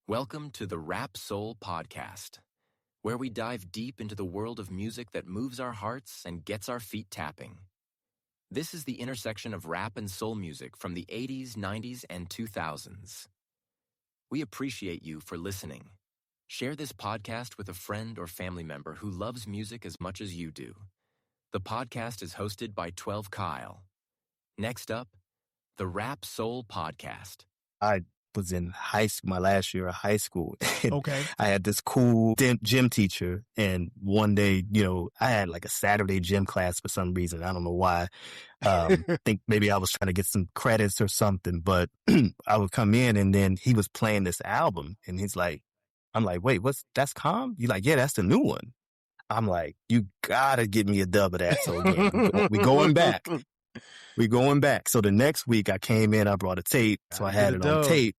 Welcome to the Rap Soul Podcast, where we dive deep into the world of music that moves our hearts and gets our feet tapping. This is the intersection of rap and soul music from the 80s, 90s, and 2000s. We appreciate you for listening. Share this podcast with a friend or family member who loves music as much as you do. The podcast is hosted by 12 Kyle. Next up, the Rap Soul Podcast. I was in high school, my last year of high school. Okay. I had this cool gym teacher, and one day, I had like a Saturday gym class for some reason. I don't know why. I think maybe I was trying to get some credits or something, but I would come in and then he was playing this album and I'm like, wait, that's Calm? You're like, yeah, that's the new one. I'm like, you gotta give me a dub of that. So again, we going back. We going back. So the next week I came in, I brought a tape. So I had it on tape.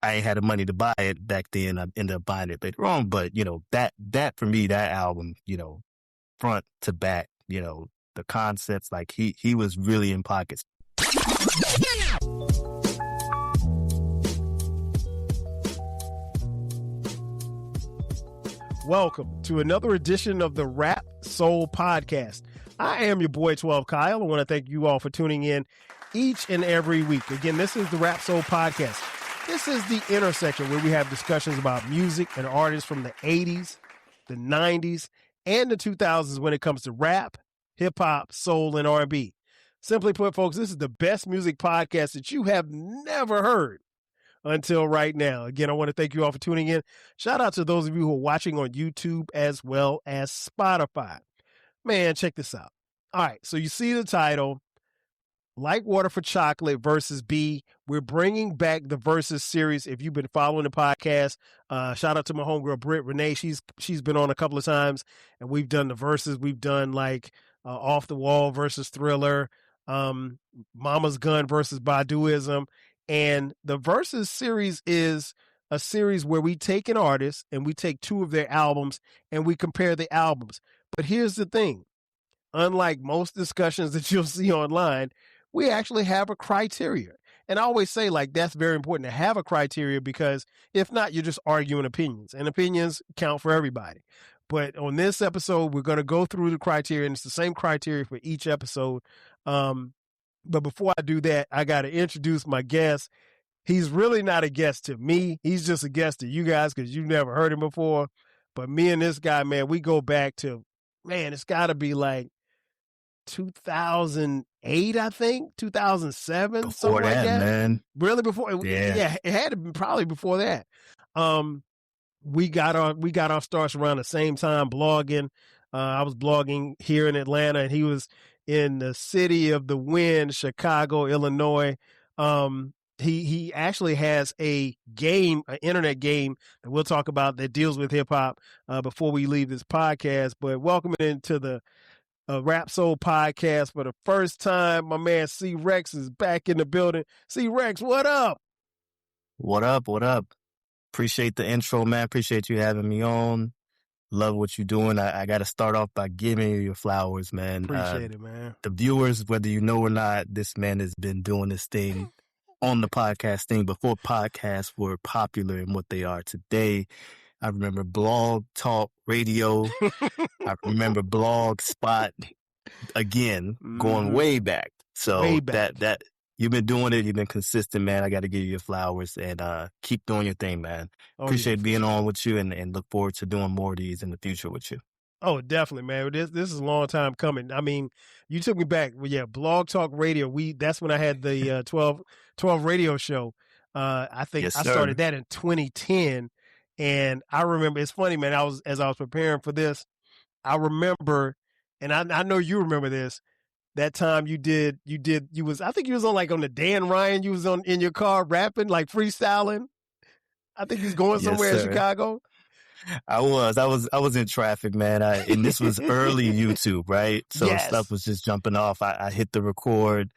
I ain't had the money to buy it back then. I ended up buying it later on. But, that for me, that album, front to back, the concepts, like he was really in pockets. Welcome to another edition of the Rap Soul Podcast. I am your boy 12 Kyle. I want to thank you all for tuning in each and every week. Again, this is the Rap Soul Podcast. This is the intersection where we have discussions about music and artists from the 80s, the 90s, and the 2000s when it comes to rap, hip-hop, soul, and R&B. Simply put, folks, this is the best music podcast that you have never heard until right now. Again, I want to thank you all for tuning in. Shout out to those of you who are watching on YouTube as well as Spotify. Man, check this out. All right, so you see the title, Like Water for Chocolate versus Be. We're bringing back the Versus series. If you've been following the podcast, shout out to my homegirl, Britt Renee. She's been on a couple of times, and we've done the Versus. We've done like Off the Wall versus Thriller, Mama's Gun versus Baduizm. And the Versus series is a series where we take an artist and we take two of their albums and we compare the albums. But here's the thing. Unlike most discussions that you'll see online, we actually have a criteria. And I always say, that's very important to have a criteria, because if not, you're just arguing opinions, and opinions count for everybody. But on this episode, we're going to go through the criteria, and it's the same criteria for each episode. But before I do that, I got to introduce my guest. He's really not a guest to me. He's just a guest to you guys because you've never heard him before. But me and this guy, man, we go back to, it's got to be like 2008, I think, 2007, Before something that, like that. Man. Really before? Yeah, it had to be probably before that. We got our starts around the same time blogging. I was blogging here in Atlanta, and he was in the city of the wind, Chicago, Illinois. He actually has an internet game that we'll talk about that deals with hip hop before we leave this podcast. But welcome into the Rap Soul Podcast for the first time. My man C-Recks is back in the building. C-Recks, what up? What up? What up? Appreciate the intro, man. Appreciate you having me on. Love what you're doing. I got to start off by giving you your flowers, man. Appreciate it, man. The viewers, whether you know or not, this man has been doing this thing on the podcast thing before podcasts were popular in what they are today. I remember Blog Talk Radio. I remember Blog Spot, again, going way back. So way back. that you've been doing it. You've been consistent, man. I got to give you your flowers, and keep doing your thing, man. Appreciate being on with you, and look forward to doing more of these in the future with you. Oh, definitely, man. This is a long time coming. I mean, you took me back. Well, yeah, Blog Talk Radio. That's when I had the 12 radio show. I think Yes, I started that in 2010. And I remember, it's funny, man, as I was preparing for this, I remember, and I know you remember this, that time I think you was on the Dan Ryan, you was in your car rapping, like freestyling. I think he's going somewhere in Chicago. I was in traffic, man. And this was early YouTube, right? So stuff was just jumping off. I hit the recorded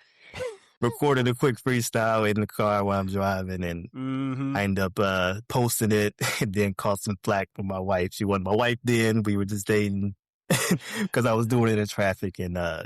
a quick freestyle in the car while I'm driving, and I ended up posting it, and then caught some flack from my wife. She wasn't my wife then. We were just dating because I was doing it in traffic, and I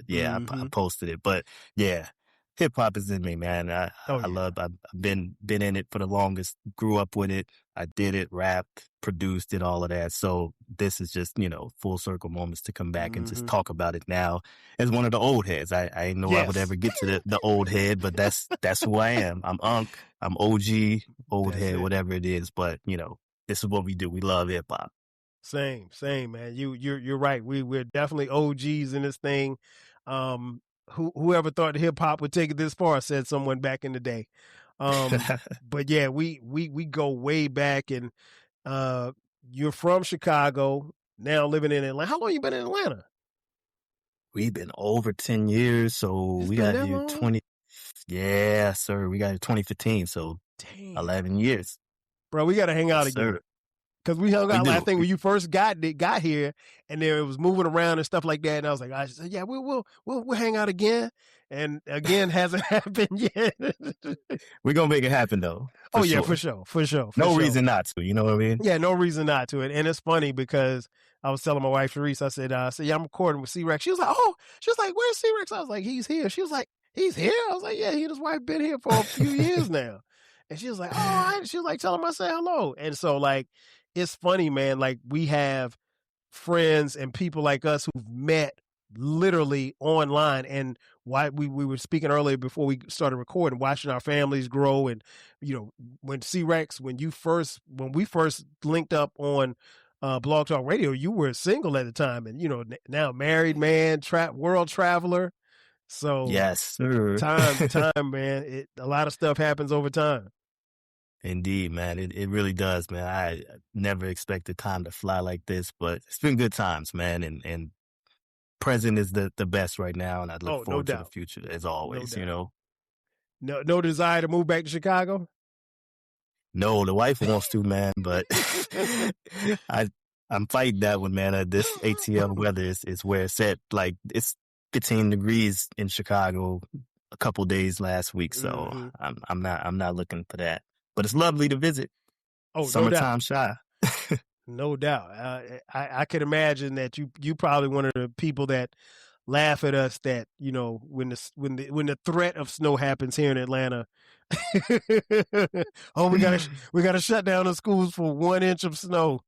posted it. But yeah, hip hop is in me, man. I've been in it for the longest, grew up with it, I did it, rapped, produced, did all of that. So this is just, full circle moments to come back and just talk about it now as one of the old heads. I didn't know I would ever get to the old head, but that's who I am. I'm Unc, I'm OG, old head, whatever it is. But, this is what we do. We love hip hop. Same, man. You're right. We're definitely OGs in this thing. Whoever thought hip hop would take it this far, said someone back in the day. But yeah, we go way back, and you're from Chicago, now living in Atlanta. How long you been in Atlanta? We've been over 10 years, so we got here 20. Yeah, sir. We got here 2015, so 11 years. Bro, we got to hang out again. Because we hung out, I think, when you first got here, and then it was moving around and stuff like that. And I was like, yeah, we'll hang out again. And again, hasn't happened yet. We're going to make it happen, though. Yeah, for sure. No reason not to, you know what I mean? Yeah, no reason not to. And it's funny because I was telling my wife, Sharice, I said, yeah, I'm recording with C-Recks. She was like, where's C-Recks? I was like, he's here. She was like, he's here? I was like, yeah, he and his wife been here for a few years now. And she was like, she was like, tell him I say hello. And so, like, it's funny, man. Like, we have friends and people like us who've met literally online, and why we were speaking earlier before we started recording, watching our families grow. And when C-Recks, when we first linked up on Blog Talk Radio, you were single at the time, and now married man, world traveler. So yes, sir. time, man. A lot of stuff happens over time. Indeed, man. It really does, man. I never expected time to fly like this, but it's been good times, man. And present is the best right now, and I look forward to the future as always, No desire to move back to Chicago? No, the wife wants to, man, but I'm fighting that one, man. This ATL weather is where it's at. Like, it's 15 degrees in Chicago a couple days last week, so I'm not looking for that. But it's lovely to visit. Summertime shy. No doubt. I could imagine that you probably one of the people that laugh at us that, when the threat of snow happens here in Atlanta. We gotta shut down the schools for 1 inch of snow.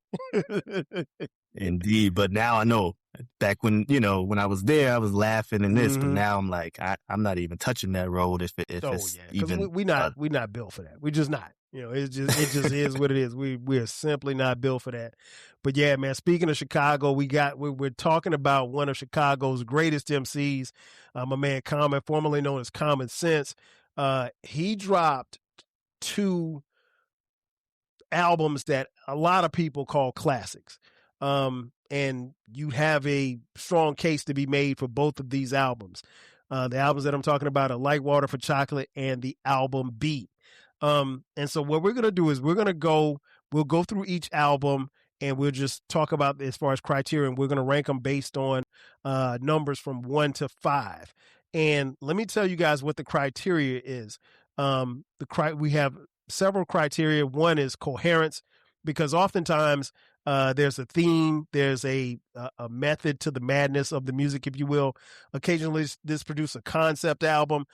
Indeed, but now I know. Back when when I was there, I was laughing and this, but now I'm like, I'm not even touching that road if it's even. We're not built for that. We're just not. It just is what it is. We're simply not built for that. But yeah, man. Speaking of Chicago, we're talking about one of Chicago's greatest MCs, my man Common, formerly known as Common Sense. He dropped 2 albums that a lot of people call classics. And you have a strong case to be made for both of these albums. The albums that I'm talking about are Like Water for Chocolate and the album Be. And so what we're going to do is we'll go through each album and we'll just talk about as far as criteria, and we're going to rank them based on numbers from 1 to 5. And let me tell you guys what the criteria is. We have several criteria. One is coherence, because oftentimes there's a theme, there's a method to the madness of the music, if you will. Occasionally, this produce a concept album,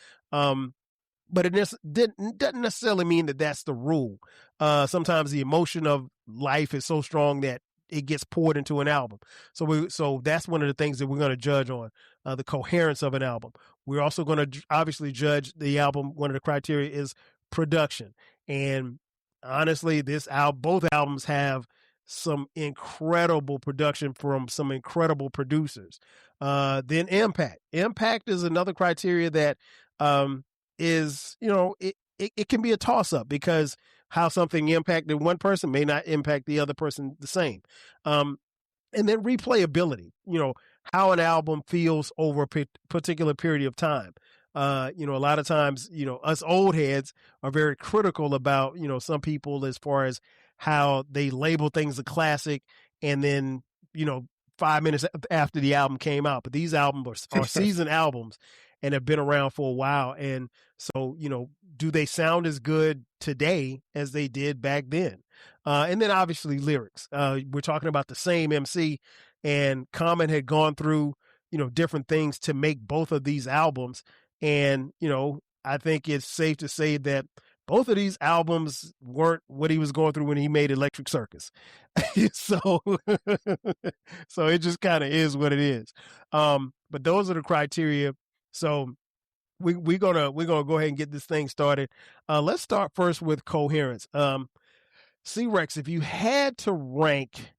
but it doesn't necessarily mean that that's the rule. Sometimes the emotion of life is so strong that it gets poured into an album. So that's one of the things that we're going to judge on, the coherence of an album. We're also going to obviously judge the album. One of the criteria is production. And honestly, both albums have some incredible production from some incredible producers. Then impact. Impact is another criteria that is, it can be a toss-up, because how something impacted one person may not impact the other person the same. And then replayability, how an album feels over a particular period of time. A lot of times, us old heads are very critical about, some people as far as how they label things a classic, and then, 5 minutes after the album came out. But these albums are seasoned albums and have been around for a while. And so, do they sound as good today as they did back then? And then obviously lyrics. We're talking about the same MC, and Common had gone through, different things to make both of these albums. And, I think it's safe to say that both of these albums weren't what he was going through when he made Electric Circus. so so it just kind of is what it is. But those are the criteria. So we're gonna go ahead and get this thing started. Let's start first with coherence. C-Rex, if you had to rank,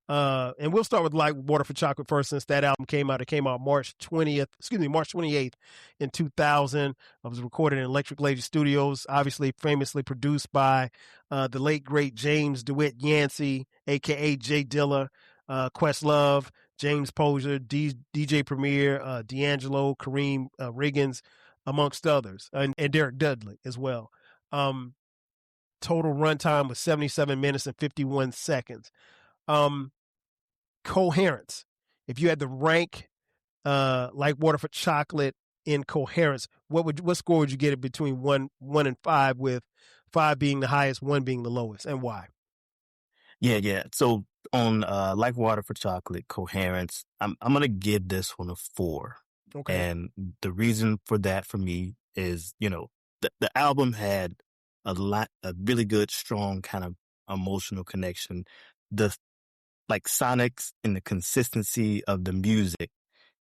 and we'll start with Like Water for Chocolate first, since that album came out. It came out March 28th in 2000. It was recorded in Electric Lady Studios, obviously famously produced by the late, great James DeWitt Yancey, a.k.a. Jay Dilla, Questlove, James Posner, DJ Premier, D'Angelo, Kareem Riggins, amongst others, and Derek Dudley as well. Total runtime was 77 minutes and 51 seconds. Coherence. If you had to rank Like Water for Chocolate in coherence, what score would you get it between 1 and 5, with 5 being the highest, 1 being the lowest, and why? Yeah. So on Like Water for Chocolate, coherence, I'm gonna give this one a 4. Okay. And the reason for that for me is, the album had a really good, strong kind of emotional connection. The sonics and the consistency of the music.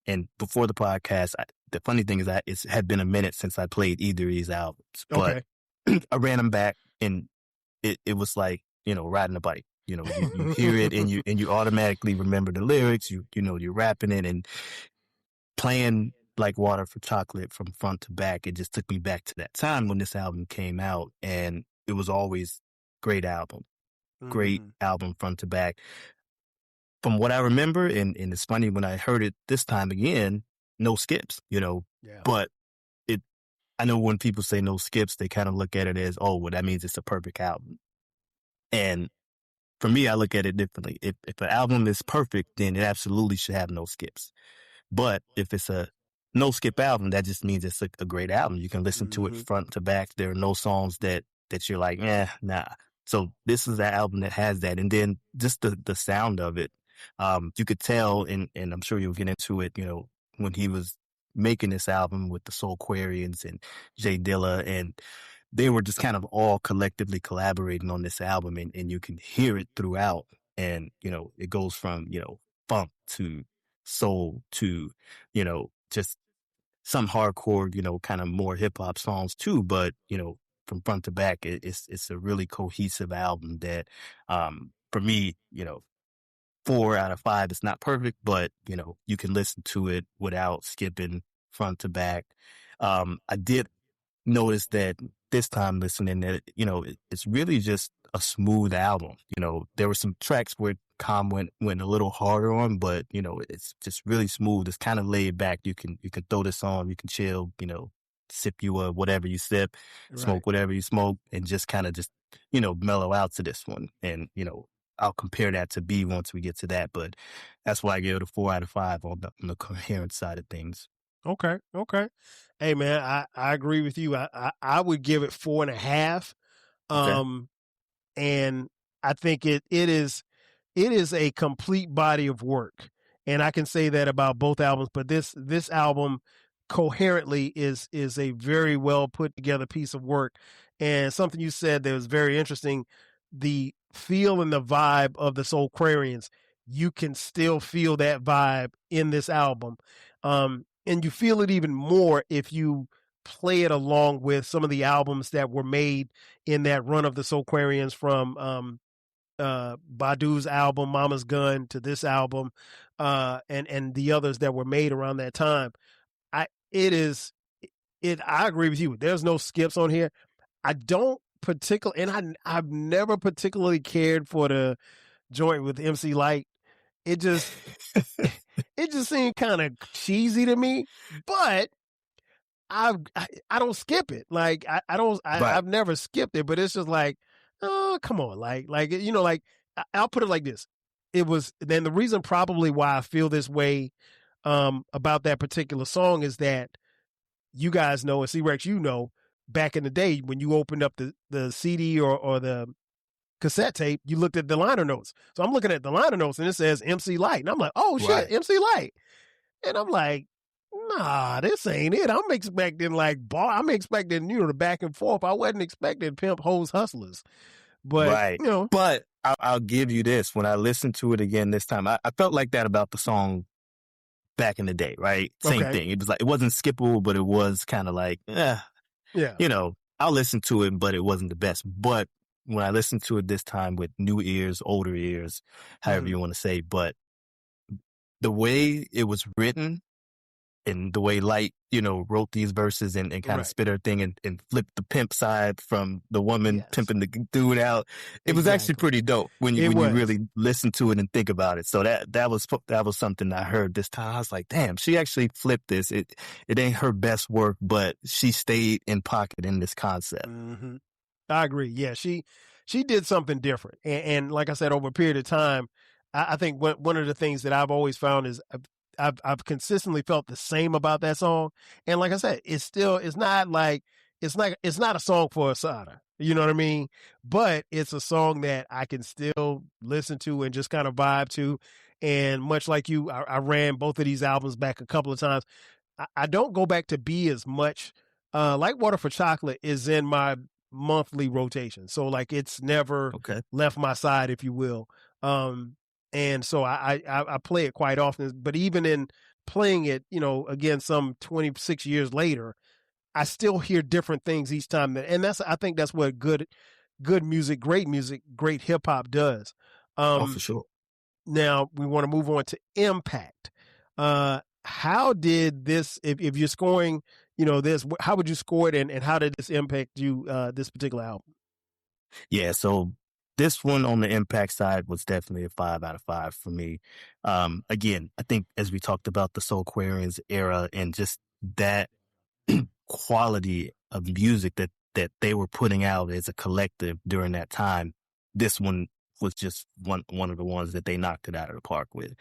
And before the podcast, the funny thing is that it had been a minute since I played either of these albums, but I ran them back, and it was like, riding a bike. You hear it and you automatically remember the lyrics. You're rapping it and playing Like Water for Chocolate from front to back. It just took me back to that time when this album came out, and it was always great album front to back. From what I remember, and it's funny, when I heard it this time again, no skips, but I know when people say no skips, they kind of look at it as, oh, well, that means it's a perfect album. And for me, I look at it differently. If an album is perfect, then it absolutely should have no skips. But if it's a no skip album, that just means it's a great album. You can listen to it front to back. There are no songs that you're like, nah. So this is that album that has that. And then just the sound of it. You could tell, and I'm sure you'll get into it, when he was making this album with the Soulquarians and Jay Dilla, and they were just kind of all collectively collaborating on this album, and you can hear it throughout. And, it goes from, funk to soul to, just some hardcore, kind of more hip hop songs too. But, from front to back, it's a really cohesive album that, for me, 4 out of 5 is not perfect, but, you can listen to it without skipping front to back. I did notice that this time listening that, it's really just a smooth album. There were some tracks where Calm went a little harder on, but, it's just really smooth. It's kind of laid back. You can throw this on, you can chill, sip you whatever you sip, smoke whatever you smoke, and just kind of mellow out to this one. And, I'll compare that to Be once we get to that, but that's why I gave it a 4 out of 5 on the coherent side of things. Okay. Hey man, I agree with you. I would give it 4.5. And I think it is a complete body of work. And I can say that about both albums, but this album coherently is a very well put together piece of work. And something you said that was very interesting, the feel and the vibe of the Soulquarians, you can still feel that vibe in this album. And you feel it even more if you play it along with some of the albums that were made in that run of the Soulquarians, from Badu's album Mama's Gun to this album, and the others that were made around that time. I agree with you. There's no skips on here. I don't I've never particularly cared for the joint with MC Lyte. It just seemed kind of cheesy to me, but I don't skip it. Like I've never skipped it, but it's just like, oh, come on. Like, I'll put it like this. It was, then the reason probably why I feel this way about that particular song is that you guys know, and C-Rex, back in the day when you opened up the CD or the cassette tape, you looked at the liner notes. So I'm looking at the liner notes and it says MC Lyte. And I'm like, oh shit, MC Lyte. And I'm like, nah, this ain't it. I'm expecting I'm expecting, the back and forth. I wasn't expecting pimp, hoes, hustlers. But, Right. But I'll give you this. When I listened to it again this time, I felt like that about the song back in the day, right? Same thing. It was like, it wasn't skippable, but it was kind of like, yeah, I'll listen to it, but it wasn't the best. But when I listened to it this time with new ears, older ears, however you want to say, but the way it was written and the way Light, wrote these verses and kind of spit her thing and flipped the pimp side from the woman pimping the dude out. It was actually pretty dope when you really listen to it and think about it. So that was something I heard this time. I was like, damn, she actually flipped this. It ain't her best work, but she stayed in pocket in this concept. Mm-hmm. I agree. Yeah, she did something different. And like I said, over a period of time, I think one of the things that I've always found is I've consistently felt the same about that song. And like I said, it's not a song for Asada. You know what I mean? But it's a song that I can still listen to and just kind of vibe to. And much like you, I ran both of these albums back a couple of times. I don't go back to Be as much. Like Water for Chocolate is in my monthly rotation. So like it's never left my side, if you will. And so I play it quite often, but even in playing it, again, some 26 years later, I still hear different things each time. And I think that's what good music, great hip hop does. For sure. Now we want to move on to impact. How did this, if you're scoring, this, how would you score it, and how did this impact you, this particular album? Yeah, so this one on the impact side was definitely a 5 out of 5 for me. Again, I think as we talked about the Soulquarians era and just that quality of music that they were putting out as a collective during that time, this one was just one of the ones that they knocked it out of the park with.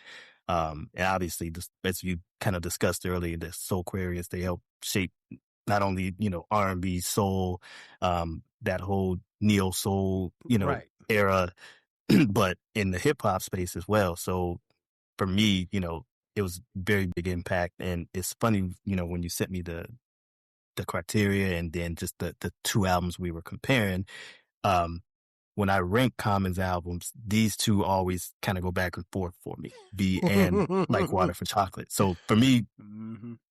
And obviously, as you kind of discussed earlier, the Soulquarians, they helped shape not only, R&B, soul, that whole neo soul, era, but in the hip hop space as well. So for me, it was very big impact. And it's funny, when you sent me the criteria and then just the two albums we were comparing, when I rank Common's albums, these two always kind of go back and forth for me, Be and Like Water for Chocolate. So for me,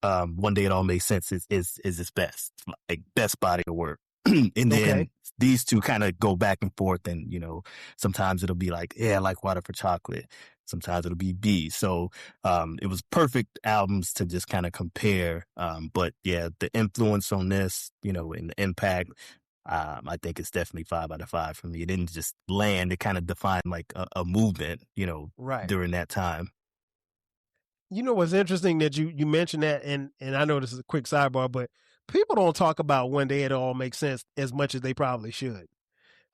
One Day It All Makes Sense is its best, like best body of work. And then these two kind of go back and forth, and sometimes it'll be like, yeah, Like Water for Chocolate. Sometimes it'll be Be. So it was perfect albums to just kind of compare. But yeah, the influence on this, and the impact, I think it's definitely 5 out of 5 for me. It didn't just land; it kind of defined like a movement, during that time. What's interesting that you mentioned that, and I know this is a quick sidebar, but people don't talk about One Day It All Makes Sense as much as they probably should.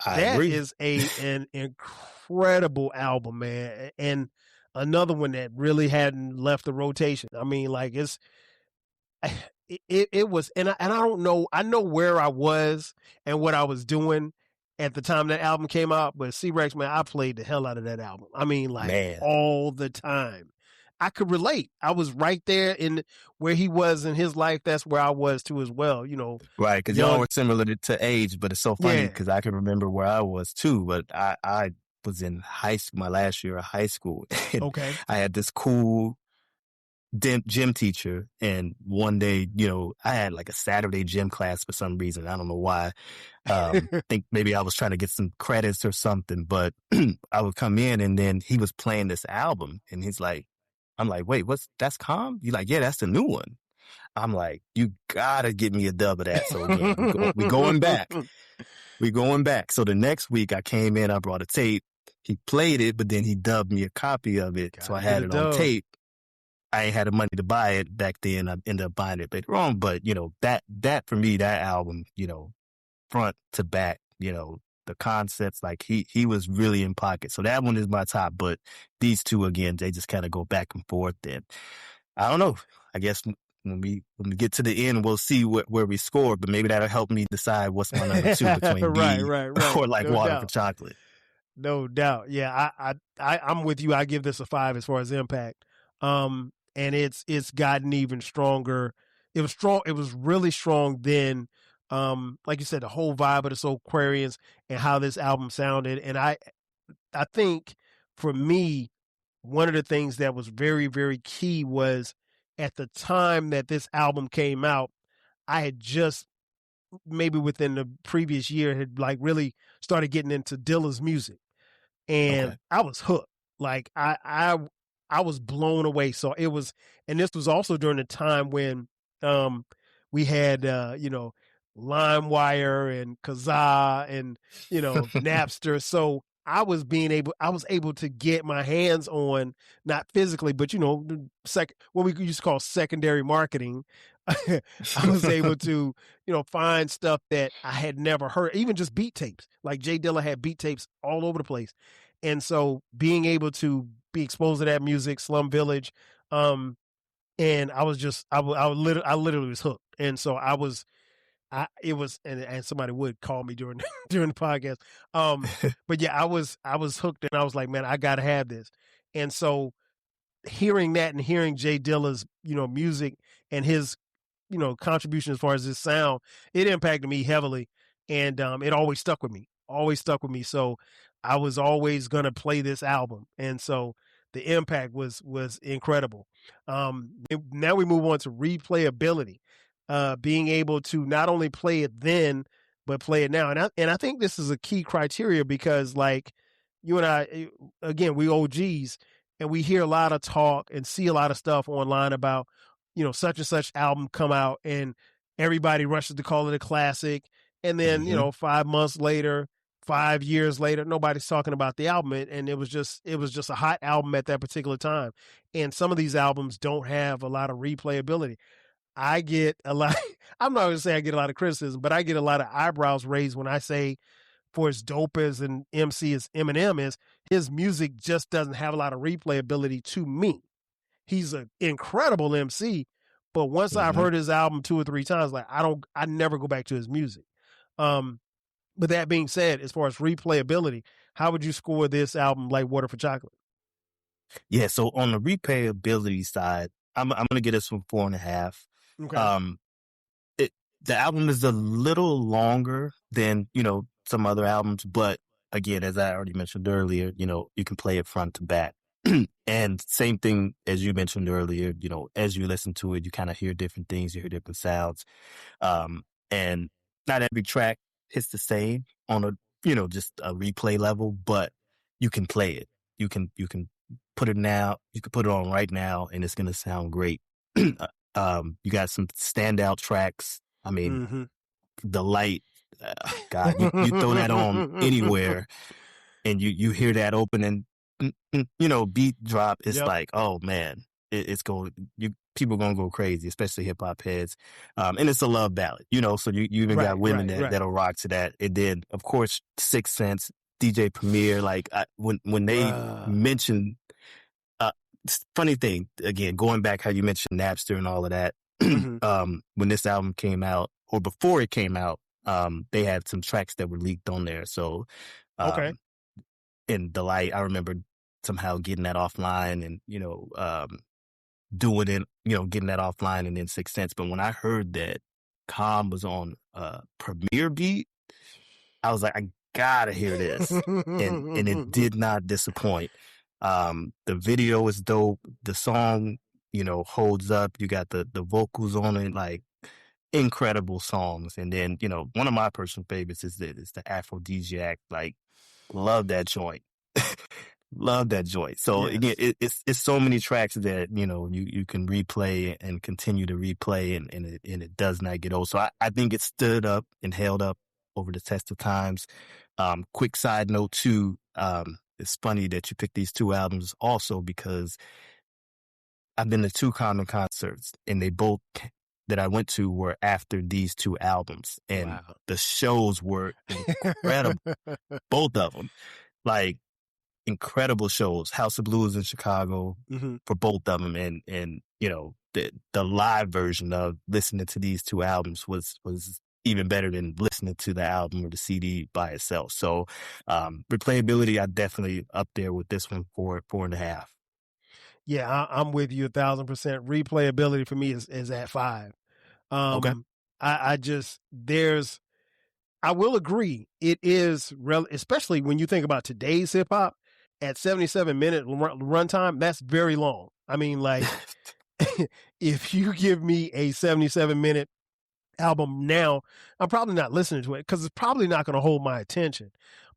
I agree. That is an incredible album, man, and another one that really hadn't left the rotation. I mean, like it was, and I don't know. I know where I was and what I was doing at the time that album came out, but C-Recks, man, I played the hell out of that album. I mean, like all the time. I could relate. I was right there in where he was in his life. That's where I was too as well, Right, because y'all were similar to age, but it's so funny because I can remember where I was too, but I was in high school, my last year of high school. I had this cool gym teacher, and one day, I had like a Saturday gym class for some reason. I don't know why. I think maybe I was trying to get some credits or something, but I would come in and then he was playing this album and I'm like, wait, that's Calm? You're like, yeah, that's the new one. I'm like, you gotta get me a dub of that. So again, we going back. We going back. So the next week I came in, I brought a tape. He played it, but then he dubbed me a copy of it. So I had it on tape. I ain't had the money to buy it back then. I ended up buying it later on. But, that for me, that album, front to back, the concepts, like he was really in pocket. So that one is my top, but these two, again, they just kind of go back and forth. And I don't know, I guess when we get to the end, we'll see where we score, but maybe that'll help me decide what's my number two between Be or Like Water for Chocolate. No doubt. Yeah. I'm with you. I give this a 5 as far as impact. And and it's gotten even stronger. It was strong. It was really strong then. Like you said, the whole vibe of the Soulquarians and how this album sounded. And I think for me, one of the things that was very, very key was at the time that this album came out, I had just maybe within the previous year had like really started getting into Dilla's music, and Okay. I was hooked. Like I was blown away. So it was, and this was also during the time when we had LimeWire and Kazaa and Napster. So I was able to get my hands on, not physically, but what we used to call secondary marketing. I was able to, find stuff that I had never heard, even just beat tapes. Like Jay Dilla had beat tapes all over the place. And so being able to be exposed to that music, Slum Village, and I was just, I literally was hooked. And so it was, and somebody would call me during during the podcast. But yeah, I was hooked, and I was like, man, I gotta have this. And so hearing that and hearing Jay Dilla's music and his contribution as far as his sound, it impacted me heavily, and it always stuck with me. Always stuck with me. So I was always gonna play this album, and so the impact was incredible. Now we move on to replayability, being able to not only play it then but play it now, and I think this is a key criteria because like you and I, again, we OGs, and we hear a lot of talk and see a lot of stuff online about such and such album come out and everybody rushes to call it a classic, and then 5 months later, 5 years later, nobody's talking about the album, and it was just a hot album at that particular time. And some of these albums don't have a lot of replayability. I get a lot. I'm not going to say I get a lot of criticism, but I get a lot of eyebrows raised when I say, for as dope as an MC as Eminem is, his music just doesn't have a lot of replayability to me. He's an incredible MC, but once I've heard his album 2 or 3 times, like I never go back to his music. But that being said, as far as replayability, how would you score this album, Like Water for Chocolate? Yeah, so on the replayability side, I'm gonna get this one 4.5. Okay. The album is a little longer than some other albums, but again, as I already mentioned earlier, you can play it front to back. And same thing as you mentioned earlier, as you listen to it, you kind of hear different things, you hear different sounds. And not every track hits the same on a, just a replay level, but you can play it. You can put it now, you can put it on right now, and it's going to sound great. You got some standout tracks. I mean, The Light, God, you throw that on anywhere and you hear that opening, beat drop. It's like, oh man, it's going, people are going to go crazy, especially hip hop heads. And it's a love ballad, so you even got women that'll rock to that. And then of course, 6th Sense, DJ Premier, like when they mentioned, funny thing, again, going back how you mentioned Napster and all of that, when this album came out or before it came out, they had some tracks that were leaked on there. So, in The Light, I remember somehow getting that offline and, doing it, getting that offline and then 6th Sense. But when I heard that Calm was on Premier beat, I was like, I gotta hear this. and it did not disappoint. The video is dope. The song, holds up. You got the vocals on it, like incredible songs. And then, one of my personal favorites is the Aphrodisiac. Like, love that joint. Love that joint. So again, it's so many tracks that, you can replay and continue to replay and it does not get old. So I think it stood up and held up over the test of times. Quick side note too, it's funny that you picked these 2 albums also because I've been to 2 Common concerts and they both that I went to were after these 2 albums and the shows were incredible. Both of them, like incredible shows. House of Blues in Chicago for both of them. And the live version of listening to these 2 albums was even better than listening to the album or the CD by itself. So, replayability, I definitely up there with this one for 4.5. Yeah, I'm with you 1,000%. Replayability for me is at 5. Okay. I just I will agree. It is especially when you think about today's hip hop at 77-minute runtime. That's very long. I mean, like if you give me a 77-minute album now, I'm probably not listening to it because it's probably not going to hold my attention.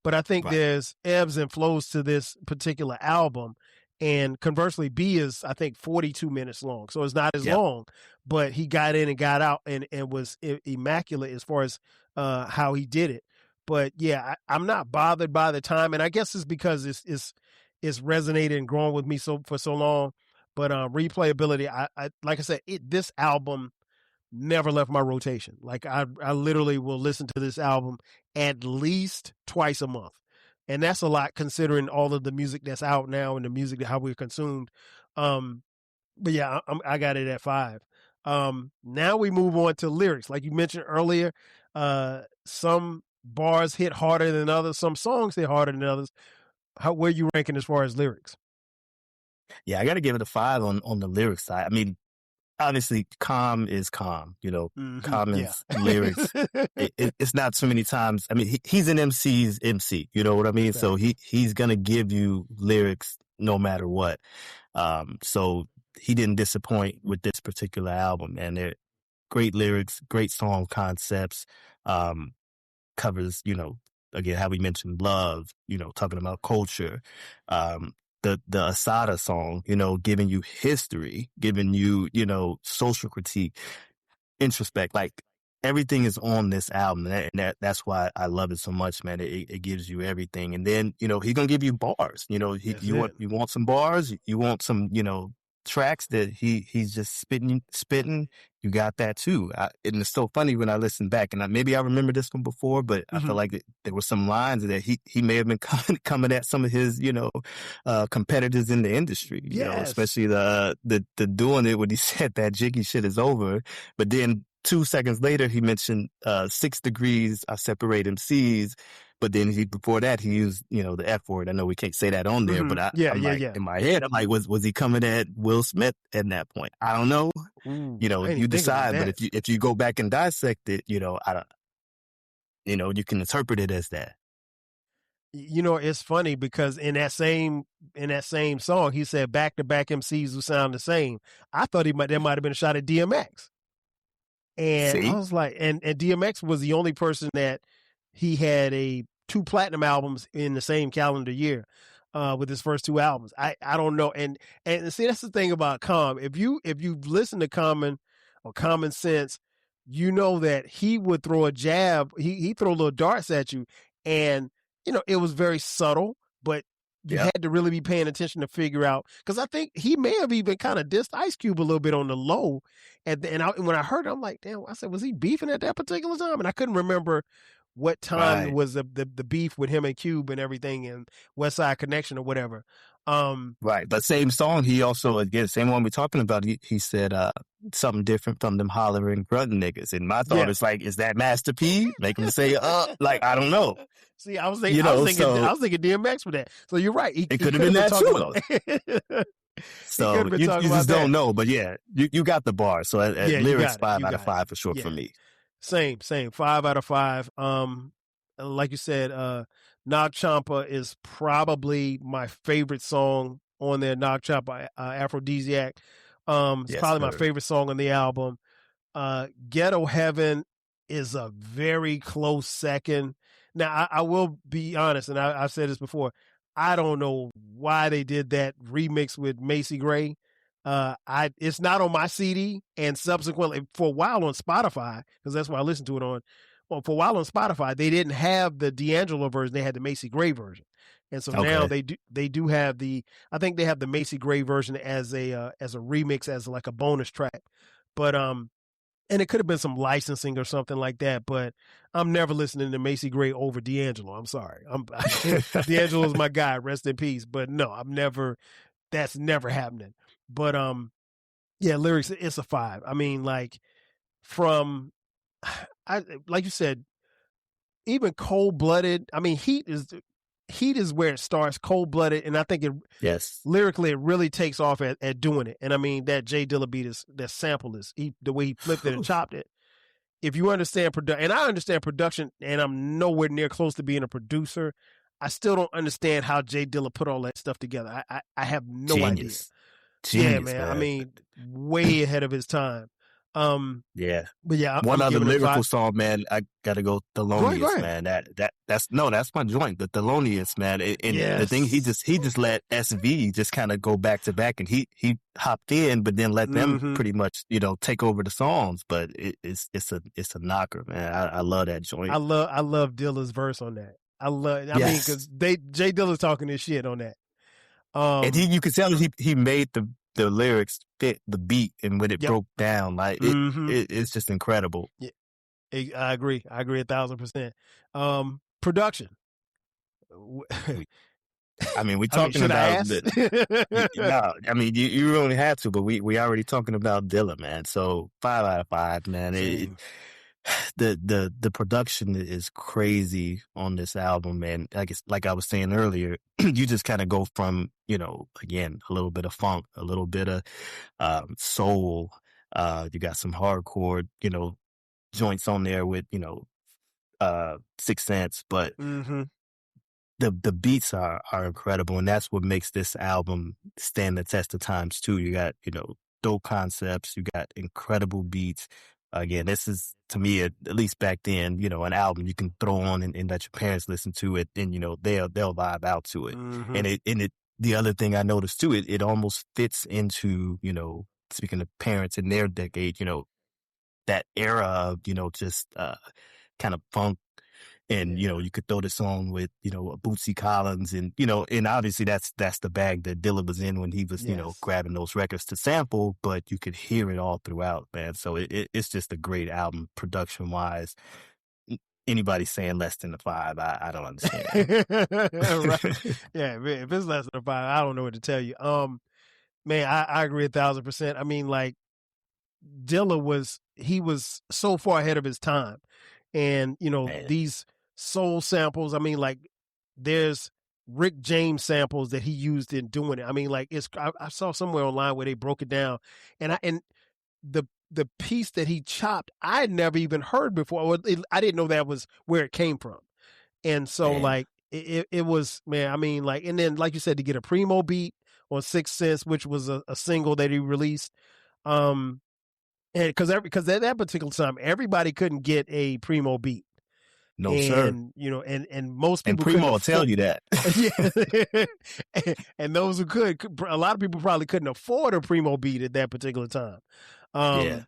But I think Right. there's ebbs and flows to this particular album. And conversely, B is, I think, 42 minutes long. So it's not as Yep. long, but he got in and got out and was immaculate as far as how he did it. But yeah, I'm not bothered by the time. And I guess it's because it's resonated and grown with me for so long. But replayability, I like I said, this album never left my rotation. Like I literally will listen to this album at least twice a month. And that's a lot considering all of the music that's out now and the music how we're consumed. But yeah, I got it at 5. Now we move on to lyrics. Like you mentioned earlier, some bars hit harder than others. Some songs hit harder than others. Where you ranking as far as lyrics? Yeah, I got to give it a 5 on the lyrics side. I mean, obviously, calm is calm. Common's lyrics. It's not so many times. I mean, he's an MC's MC. You know what I mean? Right. So he's gonna give you lyrics no matter what. So he didn't disappoint with this particular album, and they're great lyrics, great song concepts. Covers, again, how we mentioned love. Talking about culture. The Asada song, giving you history, giving you, social critique, introspect, like everything is on this album. And that's why I love it so much, man. It gives you everything. And then, he's going to give you bars, you want some bars, you want some, tracks that he's just spitting. You got that too. And it's so funny when I listen back, and maybe I remember this one before, but I feel like there were some lines that he may have been coming at some of his, competitors in the industry, especially the doing it when he said that jiggy shit is over. But then 2 seconds later, he mentioned 6 degrees, I separate MCs. But then before that, he used, the F word. I know we can't say that on there, but in my head, I'm like, was he coming at Will Smith at that point? I don't know. Ooh, you decide. But if you go back and dissect it, you can interpret it as that. It's funny because in that same song, he said back to back MCs who sound the same. I thought there might have been a shot at DMX. And I was like, and DMX was the only person that he had 2 platinum albums in the same calendar year with his first 2 albums. I don't know. And see, that's the thing about Common. If you listen to Common or Common Sense, you know that he would throw a jab. He throw little darts at you. And, it was very subtle, but you had to really be paying attention to figure out. Because I think he may have even kind of dissed Ice Cube a little bit on the low. And when I heard it, I'm like, damn, I said, was he beefing at that particular time? And I couldn't remember what time was the beef with him and Cube and everything and West Side Connection or whatever. Right. But same song, he also, again, same one we're talking about, he said something different from them hollering grunting niggas. And my thought is like, is that Master P? Make him say, like, I don't know. See, I was thinking DMX for that. So you're right. It could have been that too. So you just don't know. But yeah, you got the bar. So at lyrics, 5 out of 5 for sure for me. Same. 5 out of 5. Like you said, Nog Champa is probably my favorite song on there. Nog Champa, Aphrodisiac. It's probably my favorite song on the album. Ghetto Heaven is a very close second. Now, I will be honest, and I've said this before. I don't know why they did that remix with Macy Gray. It's not on my CD, and subsequently for a while on Spotify, because that's why I listened to it on. Well, for a while on Spotify, they didn't have the D'Angelo version; they had the Macy Gray version, and so now they do have I think they have the Macy Gray version as a remix, as like a bonus track, but and it could have been some licensing or something like that, but I'm never listening to Macy Gray over D'Angelo. I'm sorry, D'Angelo's my guy, rest in peace. But no, that's never happening. But lyrics, it's a 5. I mean, like like you said, even Cold Blooded. I mean, Heat Heat is where it starts, cold blooded, and I think lyrically it really takes off at doing it. And I mean that Jay Dilla beat that sample the way he flipped it and chopped it. If you understand and I understand production, and I'm nowhere near close to being a producer, I still don't understand how Jay Dilla put all that stuff together. I have no idea. Genius, man. I mean, way ahead of his time. Yeah. But yeah, one other lyrical song, man. I gotta go Thelonious, man. That's my joint, the Thelonious, man. And the thing, he just let SV just kind of go back to back, and he hopped in, but then let them pretty much, take over the songs. But it's a knocker, man. I love that joint. I love Dilla's verse on that. I mean, because Jay Dilla's talking this shit on that. And you could tell he made the lyrics fit the beat, and when it broke down, like it's just incredible. Yeah, I agree 1,000%. Production. I mean, we're talking about no. I mean, you only had to, but we already talking about Dilla, man. So 5 out of 5, man. The production is crazy on this album, man. I guess, like I was saying earlier, you just kind of go from, again, a little bit of funk, a little bit of soul. You got some hardcore, joints on there with, 6 Sense, but the beats are incredible, and that's what makes this album stand the test of times too. You got, dope concepts, you got incredible beats. Again, this is, to me, at least back then, an album you can throw on and let your parents listen to it, and they'll vibe out to it. And the other thing I noticed too, it almost fits into, speaking of parents in their decade, that era of, just kind of funk. And, you could throw this on with, Bootsy Collins, and, and obviously that's the bag that Dilla was in when he was, grabbing those records to sample, but you could hear it all throughout, man. So it's just a great album, production wise. Anybody saying less than a 5, I don't understand. Right. Yeah, if it's less than a 5, I don't know what to tell you. Man, I agree 1,000%. I mean, like, Dilla was so far ahead of his time. And, these soul samples, I mean, like, there's Rick James samples that he used in doing it. I mean, like, I saw somewhere online where they broke it down, and the piece that he chopped, I had never even heard before. I didn't know that was where it came from. And so, like, it was, man, I mean, like, and then, like you said, to get a Primo beat on 6 Sense, which was a single that he released, and because at that particular time, everybody couldn't get a Primo beat. No, sir. And most people, and Primo will tell you that. Yeah. and those who could, a lot of people probably couldn't afford a Primo beat at that particular time. But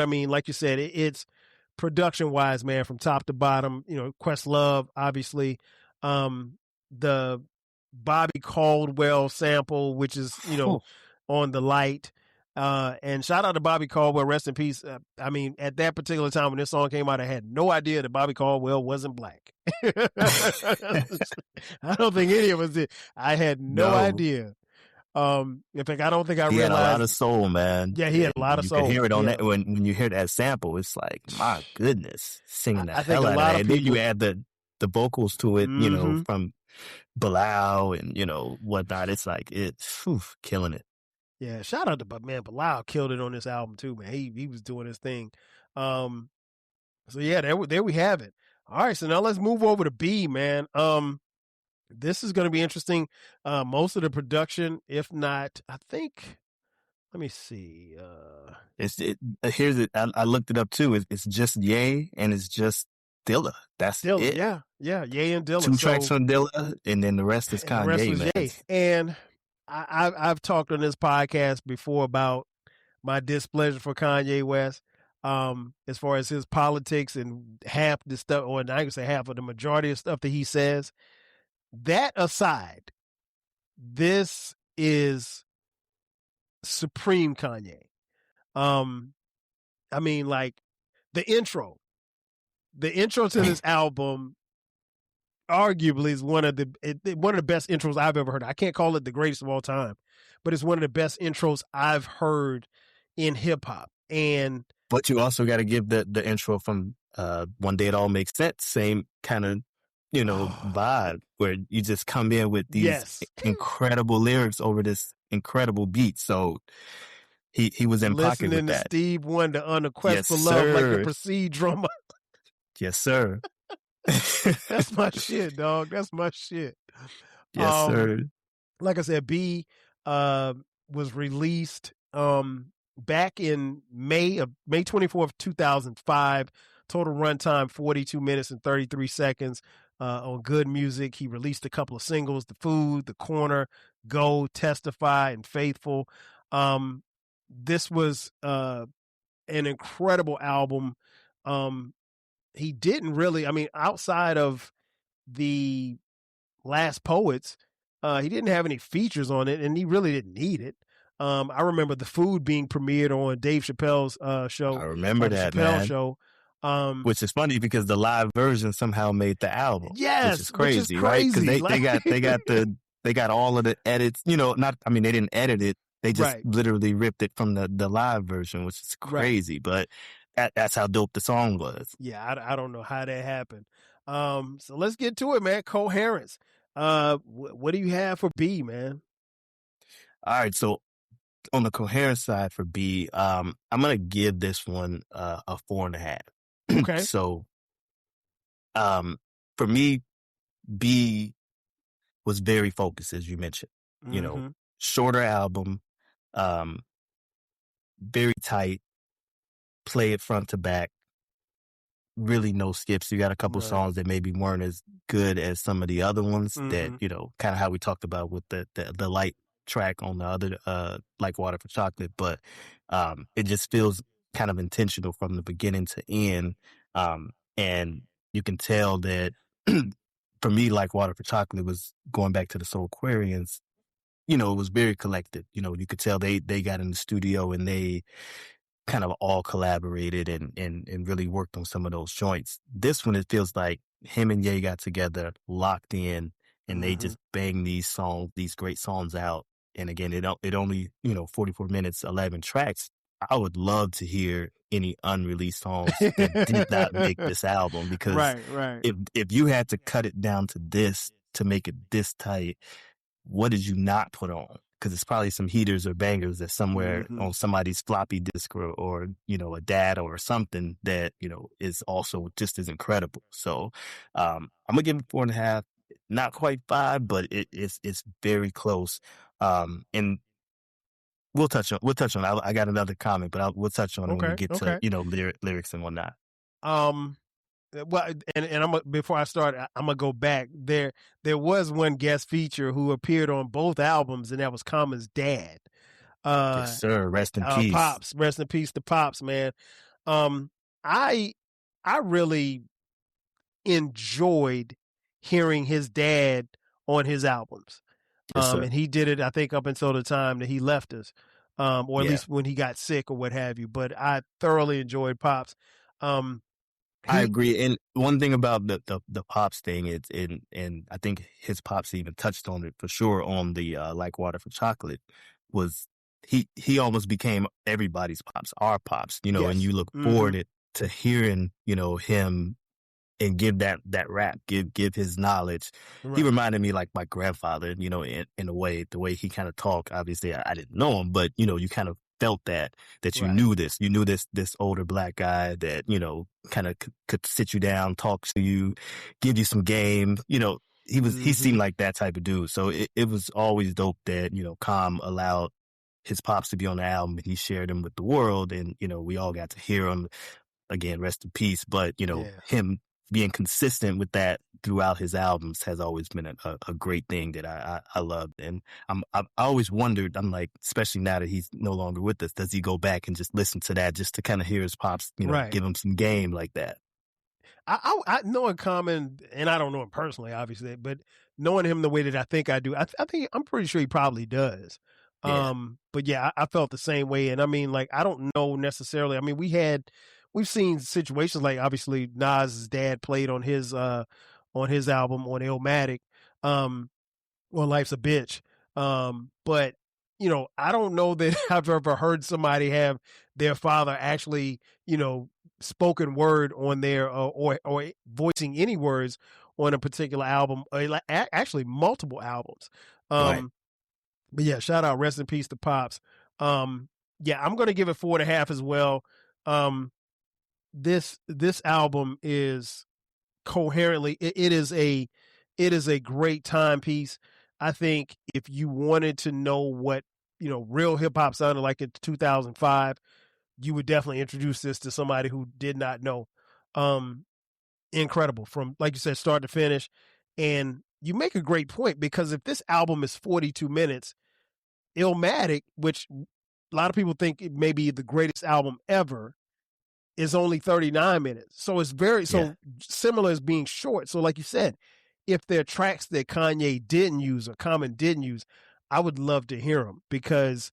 I mean, like you said, it's production wise, man, from top to bottom. Questlove, obviously, the Bobby Caldwell sample, which is on the light. And shout out to Bobby Caldwell, rest in peace. I mean, at that particular time when this song came out, I had no idea that Bobby Caldwell wasn't black. I don't think any of us did. I had no idea. In fact, I don't think I realized. He had a lot of soul, man. Yeah, he had a lot of soul. You can hear it on that when you hear that sample. It's like, my goodness, singing that I think hell a out lot of of that. people, And then you add the vocals to it, from Bilal and whatnot. It's like killing it. Yeah, shout out to Bilal killed it on this album too, man. He was doing his thing. So yeah, there we have it. All right, so now let's move over to B, man. This is going to be interesting. Most of the production, if not, I think. Let me see. Here's it. I looked it up too. It's just Ye and it's just Dilla. That's Dilla. it. Yeah, Ye and Dilla. 2 tracks from Dilla, and then the rest is Kanye, man. Ye. And I've talked on this podcast before about my displeasure for Kanye West, as far as his politics and half the stuff, or I can say half of the majority of stuff that he says. That aside, this is supreme Kanye. I mean, like, the intro to this album arguably is one of the best intros I've ever heard. I can't call it the greatest of all time, but it's one of the best intros I've heard in hip hop. But you also got to give the intro from One Day It All Makes Sense, same kind of vibe where you just come in with these Yes. incredible lyrics over this incredible beat. So he was in pocket with Listening to that. Steve Wonder on the Quest Yes, for Love like the sir. Proceed drummer. Yes, sir. That's my shit, dog. That's my shit. Yes, sir. Like I said, B was released back in May 24th, 2005. Total runtime 42 minutes and 33 seconds on Good Music. He released a couple of singles: The Food, The Corner, Go, Testify, and Faithful. This was an incredible album. He didn't really, I mean, outside of the Last Poets, he didn't have any features on it, and he really didn't need it. I remember The Food being premiered on Dave Chappelle's show. I remember that, Chappelle man. Show. Which is funny because the live version somehow made the album. Yes, which is crazy, right? Because they got all of the edits. They didn't edit it. They just literally ripped it from the live version, which is crazy. But that's how dope the song was. Yeah, I don't know how that happened. So let's get to it, man. Coherence. What do you have for B, man? All right, so on the coherence side for B, I'm gonna give this one a 4.5. Okay. So, for me, B was very focused, as you mentioned. Shorter album, very tight, play it front to back. Really no skips. You got a couple songs that maybe weren't as good as some of the other ones that, kind of how we talked about with the light track on the other, like Water for Chocolate, but it just feels kind of intentional from the beginning to end. And you can tell that for me, like Water for Chocolate was going back to the Soul Aquarians, it was very collective. You could tell they got in the studio and they kind of all collaborated and really worked on some of those joints. This one, it feels like him and Ye got together, locked in, and they just banged these great songs out. And again, it only, 44 minutes, 11 tracks. I would love to hear any unreleased songs that did not make this album, because if you had to cut it down to this to make it this tight, what did you not put on? Because it's probably some heaters or bangers that somewhere on somebody's floppy disk or a data or something that, is also just as incredible. So I'm going to give it 4.5, not quite 5, but it's very close. And we'll touch on it. I got another comment, but we'll touch on it when we get to, lyrics and whatnot. Well, and before I start, I'm gonna go back. There was one guest feature who appeared on both albums, and that was Common's dad. Yes, sir. Rest in peace, Pops. Rest in peace to Pops, man. I really enjoyed hearing his dad on his albums. Yes, and he did it, I think, up until the time that he left us, or at least when he got sick or what have you. But I thoroughly enjoyed Pops. I agree. And one thing about the Pops thing is, and I think his Pops even touched on it for sure on the Like Water for Chocolate, was he almost became everybody's Pops, our Pops, and you look forward to hearing, him and give that rap, give his knowledge. He reminded me like my grandfather, in a way, the way he kind of talked. Obviously I didn't know him, but you kind of felt that you knew this older Black guy that, kind of could sit you down, talk to you, give you some game. He seemed like that type of dude. So it was always dope that, Com allowed his Pops to be on the album, and he shared him with the world, and, we all got to hear him. Again, rest in peace. But, him being consistent with that throughout his albums has always been a great thing that I loved. And I always wondered, I'm like, especially now that he's no longer with us, does he go back and just listen to that just to kind of hear his Pops, give him some game like that? I know Common, and I don't know him personally, obviously, but knowing him the way that I think I do, I'm pretty sure he probably does. Yeah. But yeah, I felt the same way. And I mean, like, I don't know necessarily. I mean, we've seen situations like, obviously Nas's dad played on his album on Illmatic, on Life's a Bitch. But I don't know that I've ever heard somebody have their father actually, spoken word on there, or voicing any words on a particular album, actually multiple albums. Right. But yeah, shout out, rest in peace to Pops. Yeah, I'm going to give it 4.5 as well. This album is coherently, it is a great timepiece. I think if you wanted to know what, real hip hop sounded like in 2005, you would definitely introduce this to somebody who did not know. Incredible from, like you said, start to finish. And you make a great point, because if this album is 42 minutes, Illmatic, which a lot of people think it may be the greatest album ever, is only 39 minutes. So it's very similar as being short. So like you said, if there are tracks that Kanye didn't use or Common didn't use, I would love to hear them, because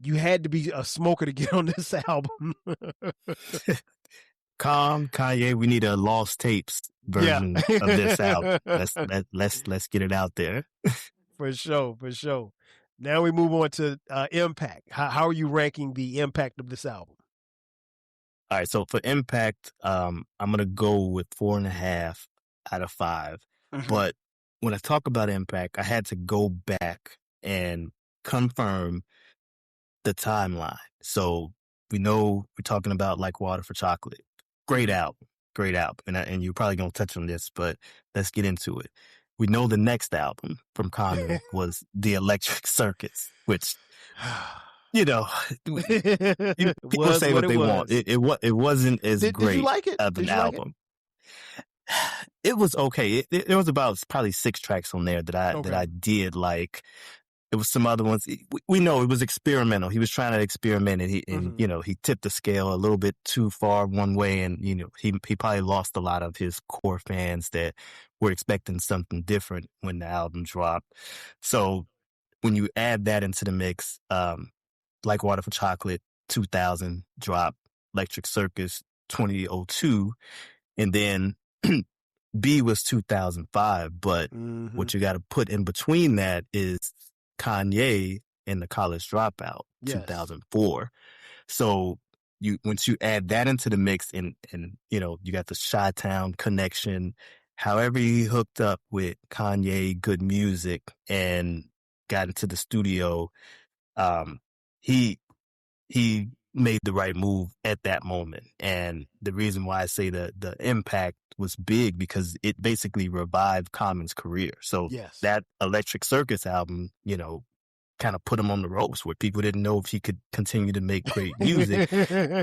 you had to be a smoker to get on this album. Kanye, we need a lost tapes version of this album. Let's get it out there. For sure. Now we move on to impact. How are you ranking the impact of this album? All right, so for impact, I'm gonna go with 4.5 out of 5. Mm-hmm. But when I talk about impact, I had to go back and confirm the timeline. So we know we're talking about Like Water for Chocolate. Great album. And you're probably gonna touch on this, but let's get into it. We know the next album from Common was The Electric Circus, which, people say what they want. It wasn't as great did you like it? of an album. It was okay. It was about probably 6 tracks on there that I did like. It was some other ones. We know it was experimental. He was trying to experiment, and he tipped the scale a little bit too far one way, and he probably lost a lot of his core fans that were expecting something different when the album dropped. So when you add that into the mix, Like Water for Chocolate 2000 drop, Electric Circus 2002, and then B was 2005. But what you got to put in between that is Kanye and The College Dropout, 2004. So once you add that into the mix, and you got the Chi-Town connection, however he hooked up with Kanye, Good Music, and got into the studio, he made the right move at that moment. And the reason why I say the impact was big, because it basically revived Common's career. So that Electric Circus album, kind of put him on the ropes where people didn't know if he could continue to make great music.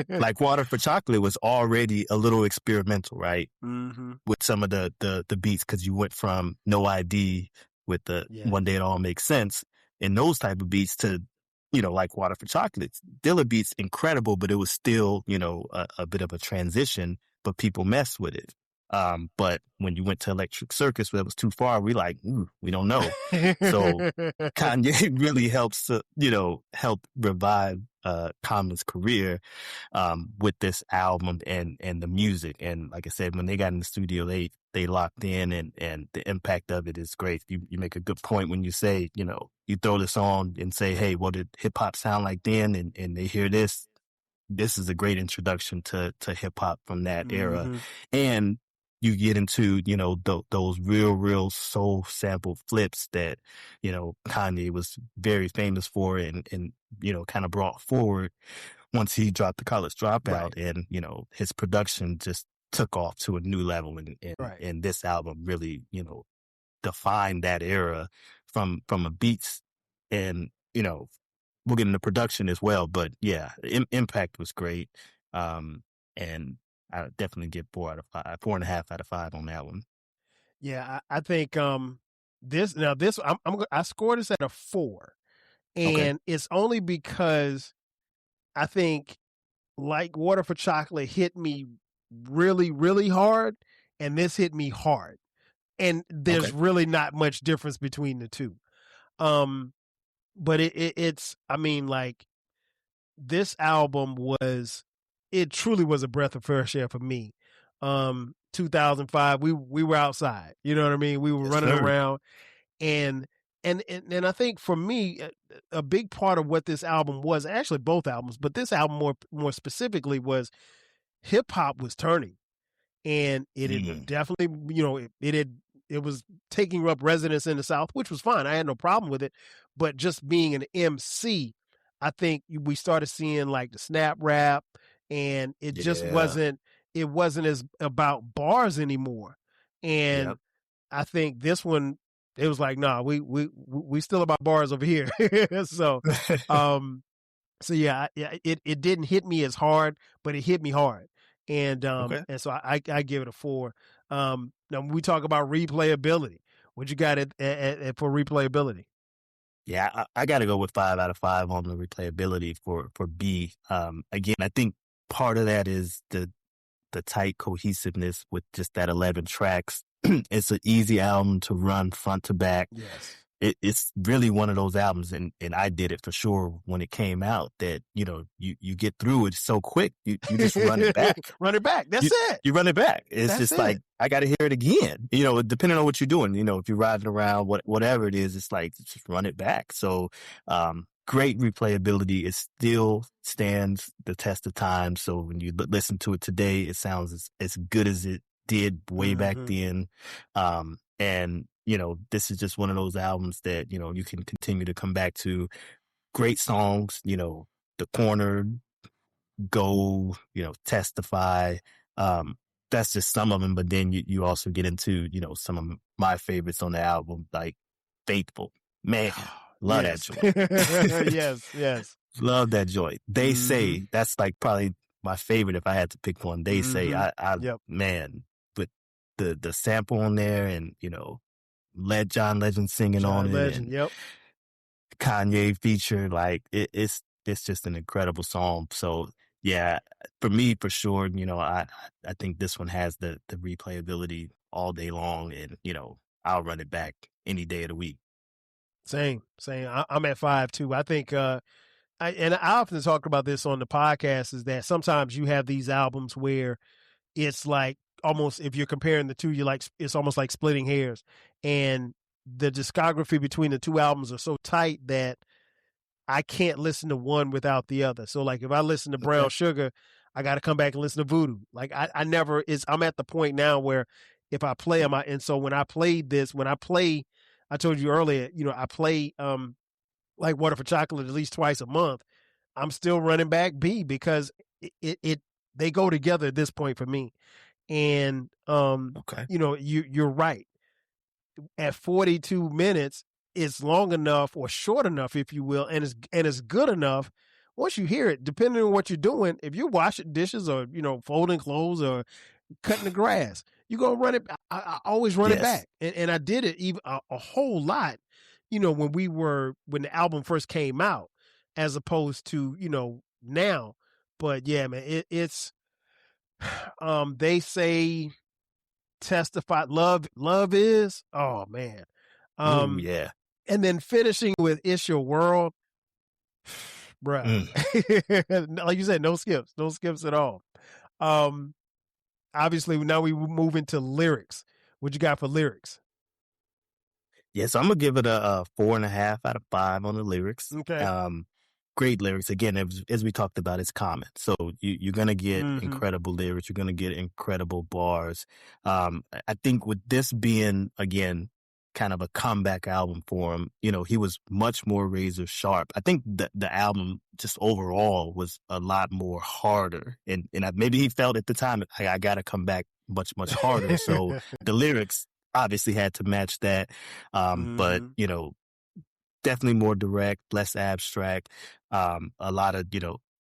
Like Water for Chocolate was already a little experimental, right? Mm-hmm. With some of the beats, because you went from No ID with the One Day It All Makes Sense and those type of beats to, Like Water for Chocolate. Dilla beats incredible, but it was still, a bit of a transition, but people messed with it. But when you went to Electric Circus, where it was too far, we don't know. So Kanye really helps to, help revive Common's career with this album and the music. And like I said, when they got in the studio, they locked in, and the impact of it is great. You make a good point when you say, you throw this on and say, hey, what did hip hop sound like then? And they hear this. This is a great introduction to hip hop from that era. And you get into, those real soul sample flips that, Kanye was very famous for and kind of brought forward once he dropped The College Dropout. Right. And, his production just took off to a new level. And this album really, defined that era from a beats and, we'll get into production as well. But yeah, impact was great. And I definitely give 4.5 out of 5 on that one. Yeah, I think I scored this at a 4, and it's only because I think Like Water for Chocolate hit me really, really hard, and this hit me hard, and there's really not much difference between the two. But it's this album it truly was a breath of fresh air for me. 2005, we were outside, you know what I mean? We were running around, and I think for me, a big part of what this album was, actually both albums, but this album more specifically, was hip hop was turning. and it had definitely, it was taking up residence in the South, which was fine. I had no problem with it, but just being an MC, I think we started seeing like the snap rap, and it just wasn't as about bars anymore. And I think this one, it was like, nah, we still about bars over here. So, so yeah, it didn't hit me as hard, but it hit me hard. And and so I give it a 4. Now when we talk about replayability, what you got for replayability? Yeah, I got to go with 5 out of 5 on the replayability for B. Again, I think part of that is the tight cohesiveness with just that 11 tracks. It's an easy album to run front to back. Yes. It's really one of those albums, and I did it for sure when it came out, that, you get through it so quick, you just run it back. Run it back. That's it. You run it back. It's That's just it. like, I got to hear it again, depending on what you're doing. If you're riding around, whatever it is, it's like, just run it back. So, great replayability. It still stands the test of time. So when you listen to it today, it sounds as good as it did way back then. And, this is just one of those albums that, you can continue to come back to. Great songs, The Corner, Go, Testify. That's just some of them. But then you also get into, some of my favorites on the album, like Faithful. Man, love that joint. Yes. Love that joint. They Say, that's like probably my favorite if I had to pick one. They Say, man, with the sample on there, and, John Legend singing on it. And Kanye feature, like it's just an incredible song. So yeah, for me, for sure, I think this one has the replayability all day long, and, I'll run it back any day of the week. Same. I'm at 5 too. I think, I often talk about this on the podcast, is that sometimes you have these albums where it's like, almost, if you're comparing the two, it's almost like splitting hairs, and the discography between the two albums are so tight that I can't listen to one without the other. So like, if I listen to Brown Sugar, I got to come back and listen to Voodoo. Like I'm at the point now where if I play them, and so when I told you earlier, I play like Water for Chocolate at least twice a month. I'm still running back B, because they go together at this point for me. And you're right. At 42 minutes, it's long enough, or short enough, if you will, and it's good enough. Once you hear it, depending on what you're doing, if you're washing dishes, or folding clothes, or cutting the grass, you're gonna run it. I always run it back, and I did it even a whole lot. When the album first came out, as opposed to now. But yeah, man, it's They Say, Testify, Love Is, oh man. Yeah. And then finishing with It's Your World, bruh. Like you said, no skips at all. Obviously now we move into lyrics. What you got for lyrics? Yeah, so I'm gonna give it a 4.5 out of 5 on the lyrics. Okay. Great lyrics. Again, as we talked about, it's common. So you're going to get incredible lyrics. You're going to get incredible bars. I think with this being, again, kind of a comeback album for him, he was much more razor sharp. I think the album just overall was a lot more harder. And maybe he felt at the time, I got to come back much, much harder. So the lyrics obviously had to match that. But, definitely more direct, less abstract, a lot of,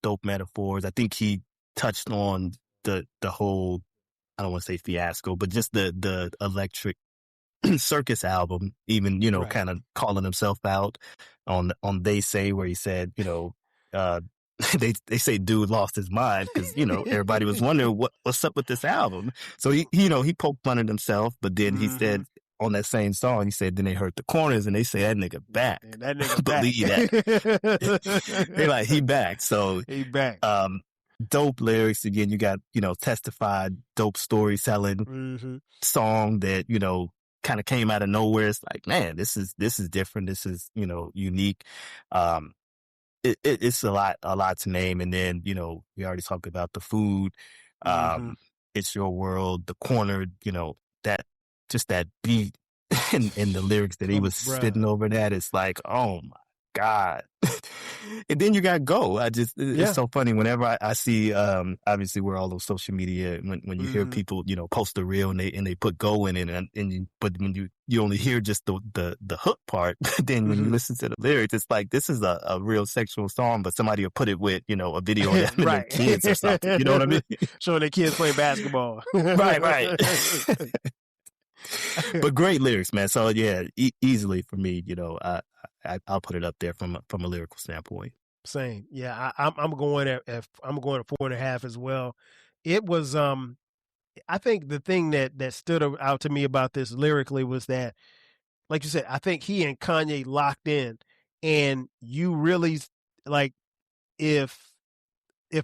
dope metaphors. I think he touched on the whole, I don't want to say fiasco, but just the Electric Circus album, even, Right. kind of calling himself out on They Say, where he said, they say dude lost his mind because, everybody was wondering what's up with this album. So he poked fun at himself, but then he said, on that same song, he said, then they heard the corners and they say that nigga back. That nigga Believe that. They're like, he back. So he back. Dope lyrics. Again, you got, Testified, dope storytelling song that, kind of came out of nowhere. It's like, man, this is different. This is, unique. It's a lot to name. And then, we already talked about the food. It's Your World, The Corner, that beat and the lyrics that he was spitting over that. It's like, oh my God. And then you got Go. It's so funny whenever I see, obviously we're all on social media, when you hear people, post the reel and they put Go in it, but when you only hear just the hook part, but then when you listen to the lyrics, it's like, this is a real sexual song, but somebody will put it with, a video of them and their kids or something. You know what I mean? Showing their kids playing basketball. Right. But great lyrics, man. So yeah, easily for me, I'll put it up there from a lyrical standpoint. Same. Yeah. I'm going at 4.5 as well. It was, I think the thing that stood out to me about this lyrically was that, like you said, I think he and Kanye locked in, and you really, like, if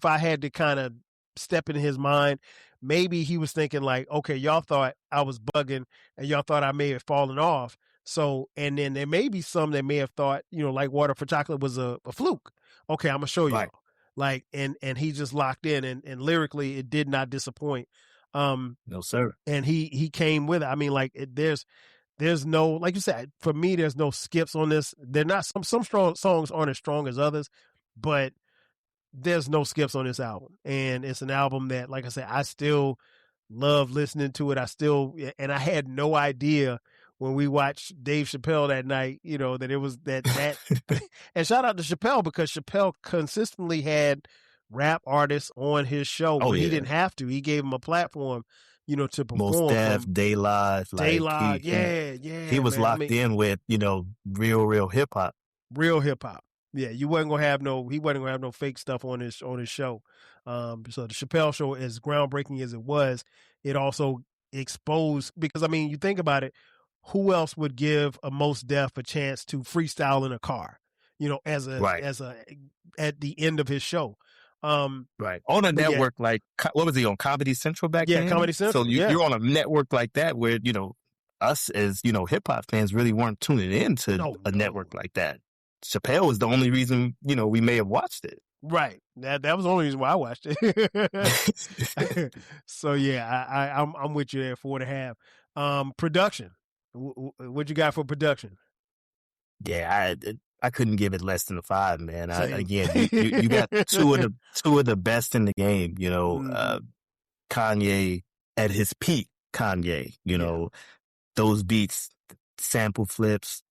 I had to kind of step in his mind, maybe he was thinking like, okay, y'all thought I was bugging and y'all thought I may have fallen off. So, and then there may be some that may have thought, like Water for Chocolate was a fluke. Okay, I'm gonna show you. Right. Like, and he just locked in, and lyrically it did not disappoint. No, sir. And he came with it. I mean, like, there's no, like you said, for me, there's no skips on this. They're not, some strong songs aren't as strong as others, but there's no skips on this album. And it's an album that, like I said, I still love listening to it. And I had no idea when we watched Dave Chappelle that night, that it was that, and shout out to Chappelle, because Chappelle consistently had rap artists on his show, but he didn't have to. He gave him a platform, to perform. Most Def, De La, he was locked in with, real hip hop. Real hip hop. Yeah, he wasn't gonna have no fake stuff on his show. So the Chappelle show, as groundbreaking as it was, it also exposed, because I mean, you think about it, who else would give a Most Def a chance to freestyle in a car, as at the end of his show. Right. On a network like, what was he on, Comedy Central back then? Yeah, Comedy Central. So you're on a network like that where, us as, hip hop fans really weren't tuning into a network like that. Chappelle was the only reason, we may have watched it. Right. That was the only reason why I watched it. So yeah, I'm with you there, 4.5. Production. What you got for production? Yeah, I couldn't give it less than a 5, man. Again, you got two of the best in the game. Kanye at his peak. Kanye, those beats, sample flips,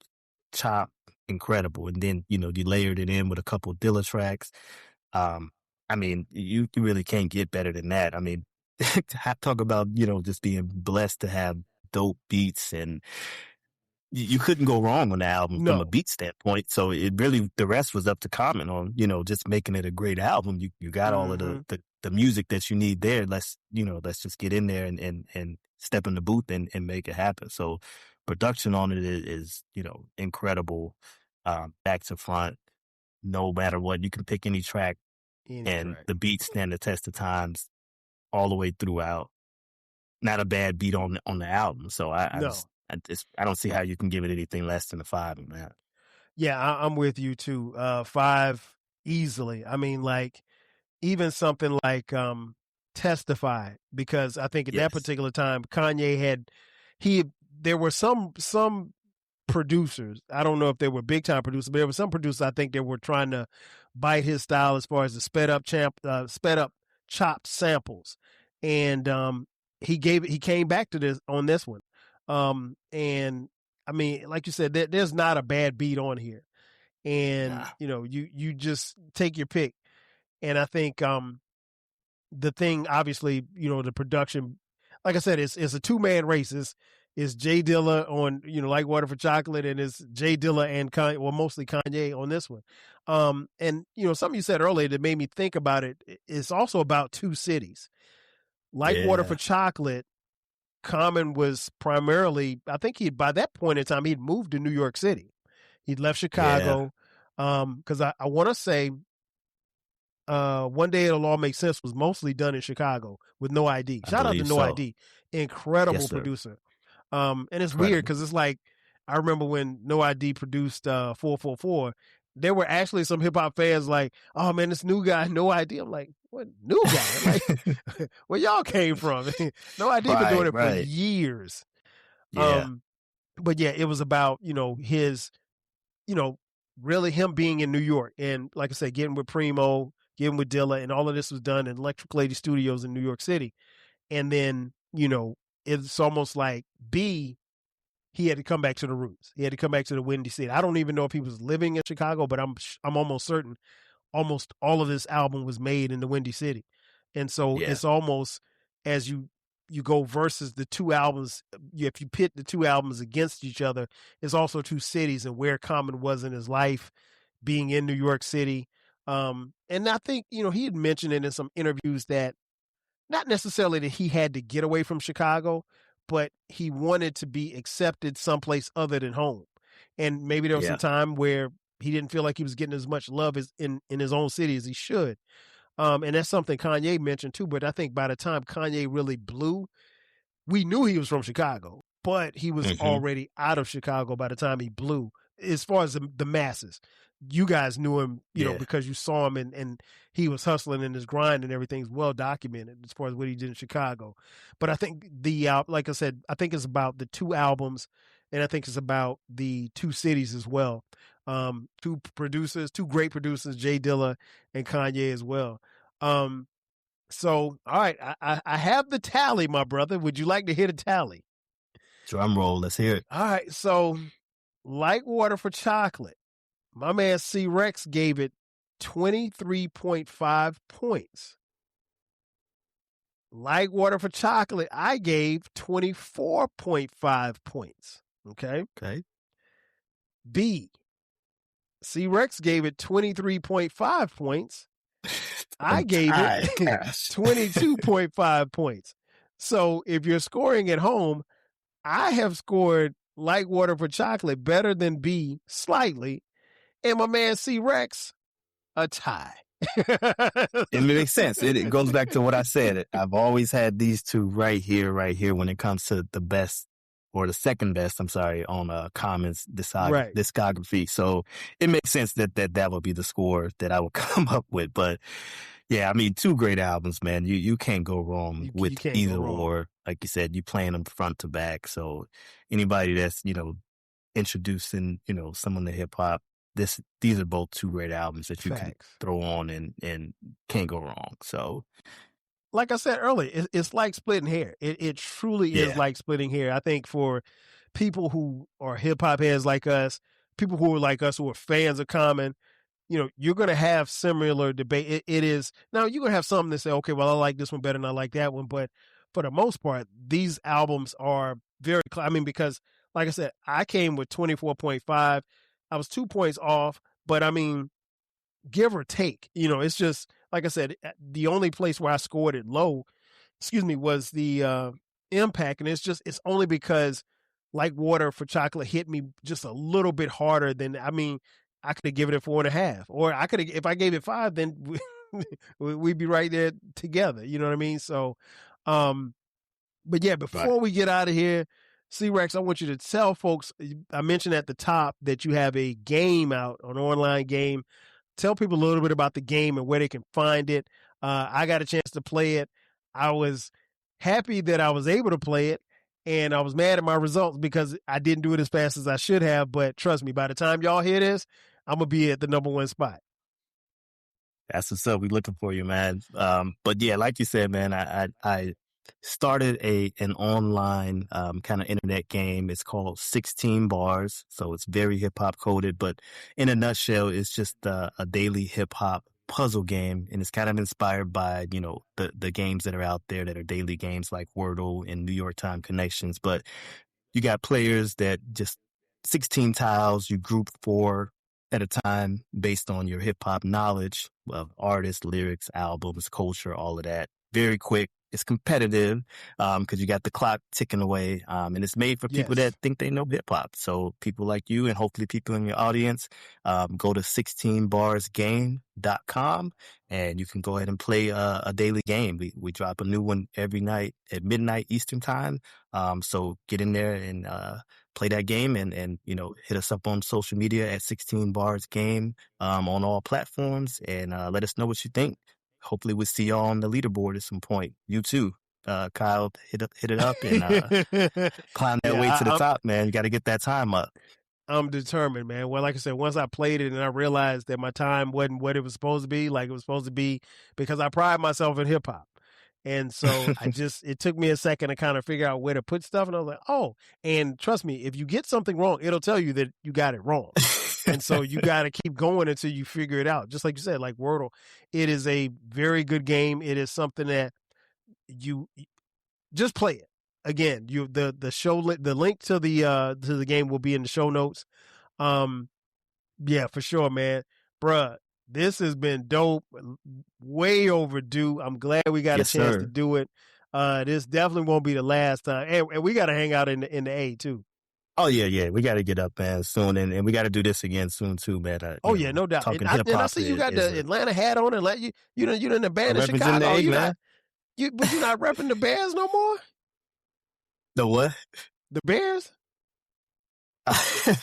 chop, incredible. And then you layered it in with a couple of Dilla tracks. I mean, you really can't get better than that. I mean, talk about just being blessed to have dope beats, and you couldn't go wrong on the album from a beat standpoint. So it really, the rest was up to Common on, just making it a great album. You got all of the music that you need there. Let's just get in there and step in the booth and make it happen. So production on it is incredible, back to front, no matter what. You can pick any track, the beats stand the test of times all the way throughout. Not a bad beat on the album. So I don't see how you can give it anything less than a 5, man. Yeah, I'm with you too. 5 easily. I mean, like, even something like Testify, because I think at that particular time Kanye there were some producers, I don't know if they were big time producers, but there were some producers I think that were trying to bite his style as far as the sped up chopped samples, and he came back to this on this one. And I mean, like you said, there's not a bad beat on here, and you just take your pick. And I think the thing, obviously, the production, like I said, it's a 2-man race. It's Jay Dilla on, like Water for Chocolate, and it's Jay Dilla and Kanye, well, mostly Kanye on this one. And something you said earlier that made me think about it. It's also about 2 cities. Like Water for Chocolate, Common was primarily, I think by that point in time, he'd moved to New York City. He'd left Chicago. Because I want to say One Day It'll All Make Sense was mostly done in Chicago with No ID. Shout out to No ID. Incredible producer. And it's weird because it's like, I remember when No ID produced 444, there were actually some hip hop fans like, oh man, this new guy, no idea. I'm like, what new guy? Like, where y'all came from? No idea. Been doing it for years. Yeah. But yeah, it was about, his, really him being in New York. And like I said, getting with Primo, getting with Dilla, and all of this was done in Electric Lady Studios in New York City. And then, it's almost like B, he had to come back to the roots. He had to come back to the Windy City. I don't even know if he was living in Chicago, but I'm almost certain almost all of this album was made in the Windy City. And so it's almost as you go versus the two albums, if you pit the two albums against each other, it's also two cities and where Common was in his life, being in New York City. And I think, he had mentioned it in some interviews that not necessarily that he had to get away from Chicago, but he wanted to be accepted someplace other than home. And maybe there was some time where he didn't feel like he was getting as much love as in his own city as he should. And that's something Kanye mentioned too. But I think by the time Kanye really blew, we knew he was from Chicago, but he was already out of Chicago by the time he blew. As far as the masses, you guys knew him, because you saw him and he was hustling in his grind and everything's well documented as far as what he did in Chicago. But I think like I said, I think it's about the two albums, and I think it's about the two cities as well. Two great producers, Jay Dilla and Kanye as well. So, all right, I have the tally, my brother. Would you like to hear the tally? Drum roll. Let's hear it. All right. So, Like Water for Chocolate, my man C-Recks gave it 23.5 points. Like Water for Chocolate, I gave 24.5 points. Okay. B, C-Recks gave it 23.5 points. I gave it 22.5 points. So if you're scoring at home, I have scored Like Water for Chocolate better than B slightly. And my man C-Recks, a tie. It makes sense. It goes back to what I said. I've always had these two right here when it comes to the best or the second best, on Common's discography. So it makes sense that would be the score that I would come up with. But yeah, I mean, two great albums, man. You can't go wrong with either or. Like you said, you playing them front to back. So anybody that's, introducing, someone to hip hop, these are both two great albums that you can throw on and can't go wrong. So, like I said earlier, it's like splitting hair. It truly is like splitting hair. I think for people who are hip hop heads like us, people who are like us who are fans of Common, you're going to have similar debate. It is now you're going to have something to say, okay, well, I like this one better than I like that one. But for the most part, these albums are very, because like I said, I came with 24.5. I was 2 points off, but I mean, give or take, it's just, like I said, the only place where I scored it low, was the impact. And it's only because Like Water for Chocolate hit me just a little bit harder than, I could have given it 4.5, or I could have, if I gave it 5, then we'd be right there together. You know what I mean? So, but yeah, before we get out of here, C-Recks, I want you to tell folks, I mentioned at the top that you have a game out, an online game. Tell people a little bit about the game and where they can find it. I got a chance to play it. I was happy that I was able to play it, and I was mad at my results because I didn't do it as fast as I should have. But trust me, by the time y'all hear this, I'm going to be at the number 1 spot. That's what's up. We're looking for you, man. But yeah, like you said, man, I started an online kind of internet game. It's called 16 Bars. So it's very hip hop coded, but in a nutshell, it's just a daily hip hop puzzle game. And it's kind of inspired by, the games that are out there that are daily games like Wordle and New York Time Connections. But you got players that just 16 tiles, you group 4 at a time based on your hip hop knowledge of artists, lyrics, albums, culture, all of that. Very quick. It's competitive because you got the clock ticking away, and it's made for people that think they know hip hop. So people like you and hopefully people in your audience, go to 16barsgame.com and you can go ahead and play a daily game. We drop a new one every night at midnight Eastern time. So get in there and play that game and hit us up on social media at 16 Bars Game on all platforms and let us know what you think. Hopefully we'll see y'all on the leaderboard at some point. You too. Kyle, hit it up and climb that way to the top, man. You got to get that time up. I'm determined, man. Well, like I said, once I played it and I realized that my time wasn't what it was supposed to be, like it was supposed to be, because I pride myself in hip hop. And so it took me a second to kind of figure out where to put stuff. And I was like, oh, and trust me, if you get something wrong, it'll tell you that you got it wrong. And so you got to keep going until you figure it out. Just like you said, like Wordle, it is a very good game. It is something that you just play it. Again, the link to the game will be in the show notes. Yeah, for sure, man. Bruh, this has been dope. Way overdue. I'm glad we got a chance to do it. This definitely won't be the last time. And we got to hang out in the A too. Oh yeah. We got to get up, man, soon, and we got to do this again soon too, man. No doubt. And I see you got the Atlanta hat on, and you didn't abandon Chicago. But you're not repping the Bears no more. The what? The Bears.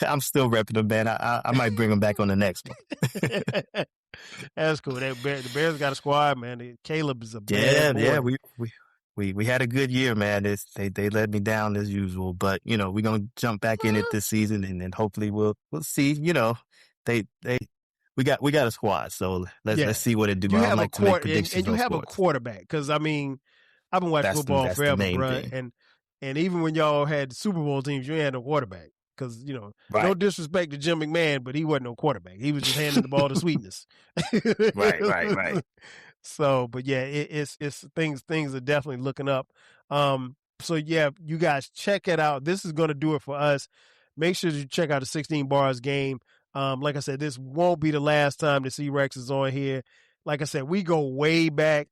I'm still repping them, man. I might bring them back on the next one. That's cool. The Bears got a squad, man. Caleb is a bad boy. Yeah. We had a good year, man. They let me down as usual, but we're gonna jump back in it this season, and then hopefully we'll see. We got a squad, so let's see what it do. You have a quarterback, because I mean, I've been watching football forever, bro. And even when y'all had Super Bowl teams, you ain't had no quarterback. Because, no disrespect to Jim McMahon, but he wasn't no quarterback. He was just handing the ball to Sweetness. Right. So, but yeah, it's things are definitely looking up. So yeah, you guys check it out. This is going to do it for us. Make sure you check out the 16 Bars Game. Like I said, this won't be the last time the C-Recks is on here. Like I said, we go way back.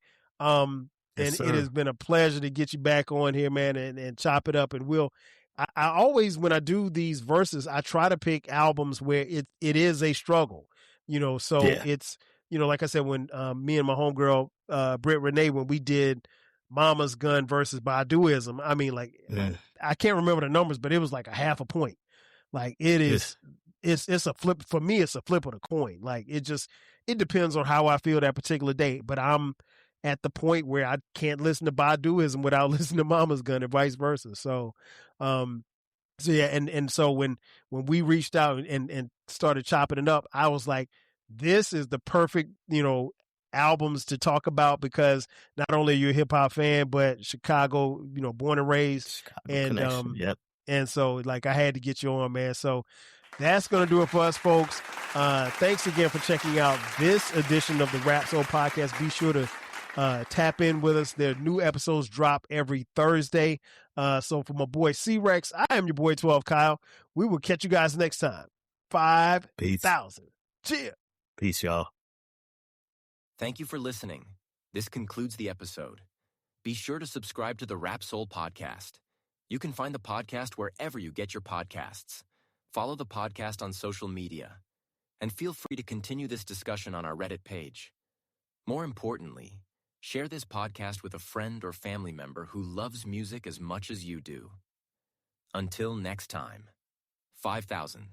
It has been a pleasure to get you back on here, man, and chop it up. And I always, when I do these verses, I try to pick albums where it is a struggle, it's, like I said, when me and my homegirl, Britt Renee, when we did Mama's Gun versus Baduism, I mean, I can't remember the numbers, but it was like a half a point. Like it is, it's a flip for me. It's a flip of the coin. Like it depends on how I feel that particular day, but I'm at the point where I can't listen to Baduism without listening to Mama's Gun and vice versa. So yeah. And so when we reached out and started chopping it up, I was like, this is the perfect, albums to talk about, because not only are you a hip hop fan, but Chicago, born and raised. Chicago and and so like I had to get you on, man. So that's going to do it for us, folks. Thanks again for checking out this edition of the Rap Soul Podcast. Be sure to tap in with us. Their new episodes drop every Thursday. So for my boy C-Recks, I am your boy 12 Kyle. We will catch you guys next time. 5,000. Cheers. Peace, y'all. Thank you for listening. This concludes the episode. Be sure to subscribe to the Rap Soul Podcast. You can find the podcast wherever you get your podcasts. Follow the podcast on social media. And feel free to continue this discussion on our Reddit page. More importantly, share this podcast with a friend or family member who loves music as much as you do. Until next time, 5,000.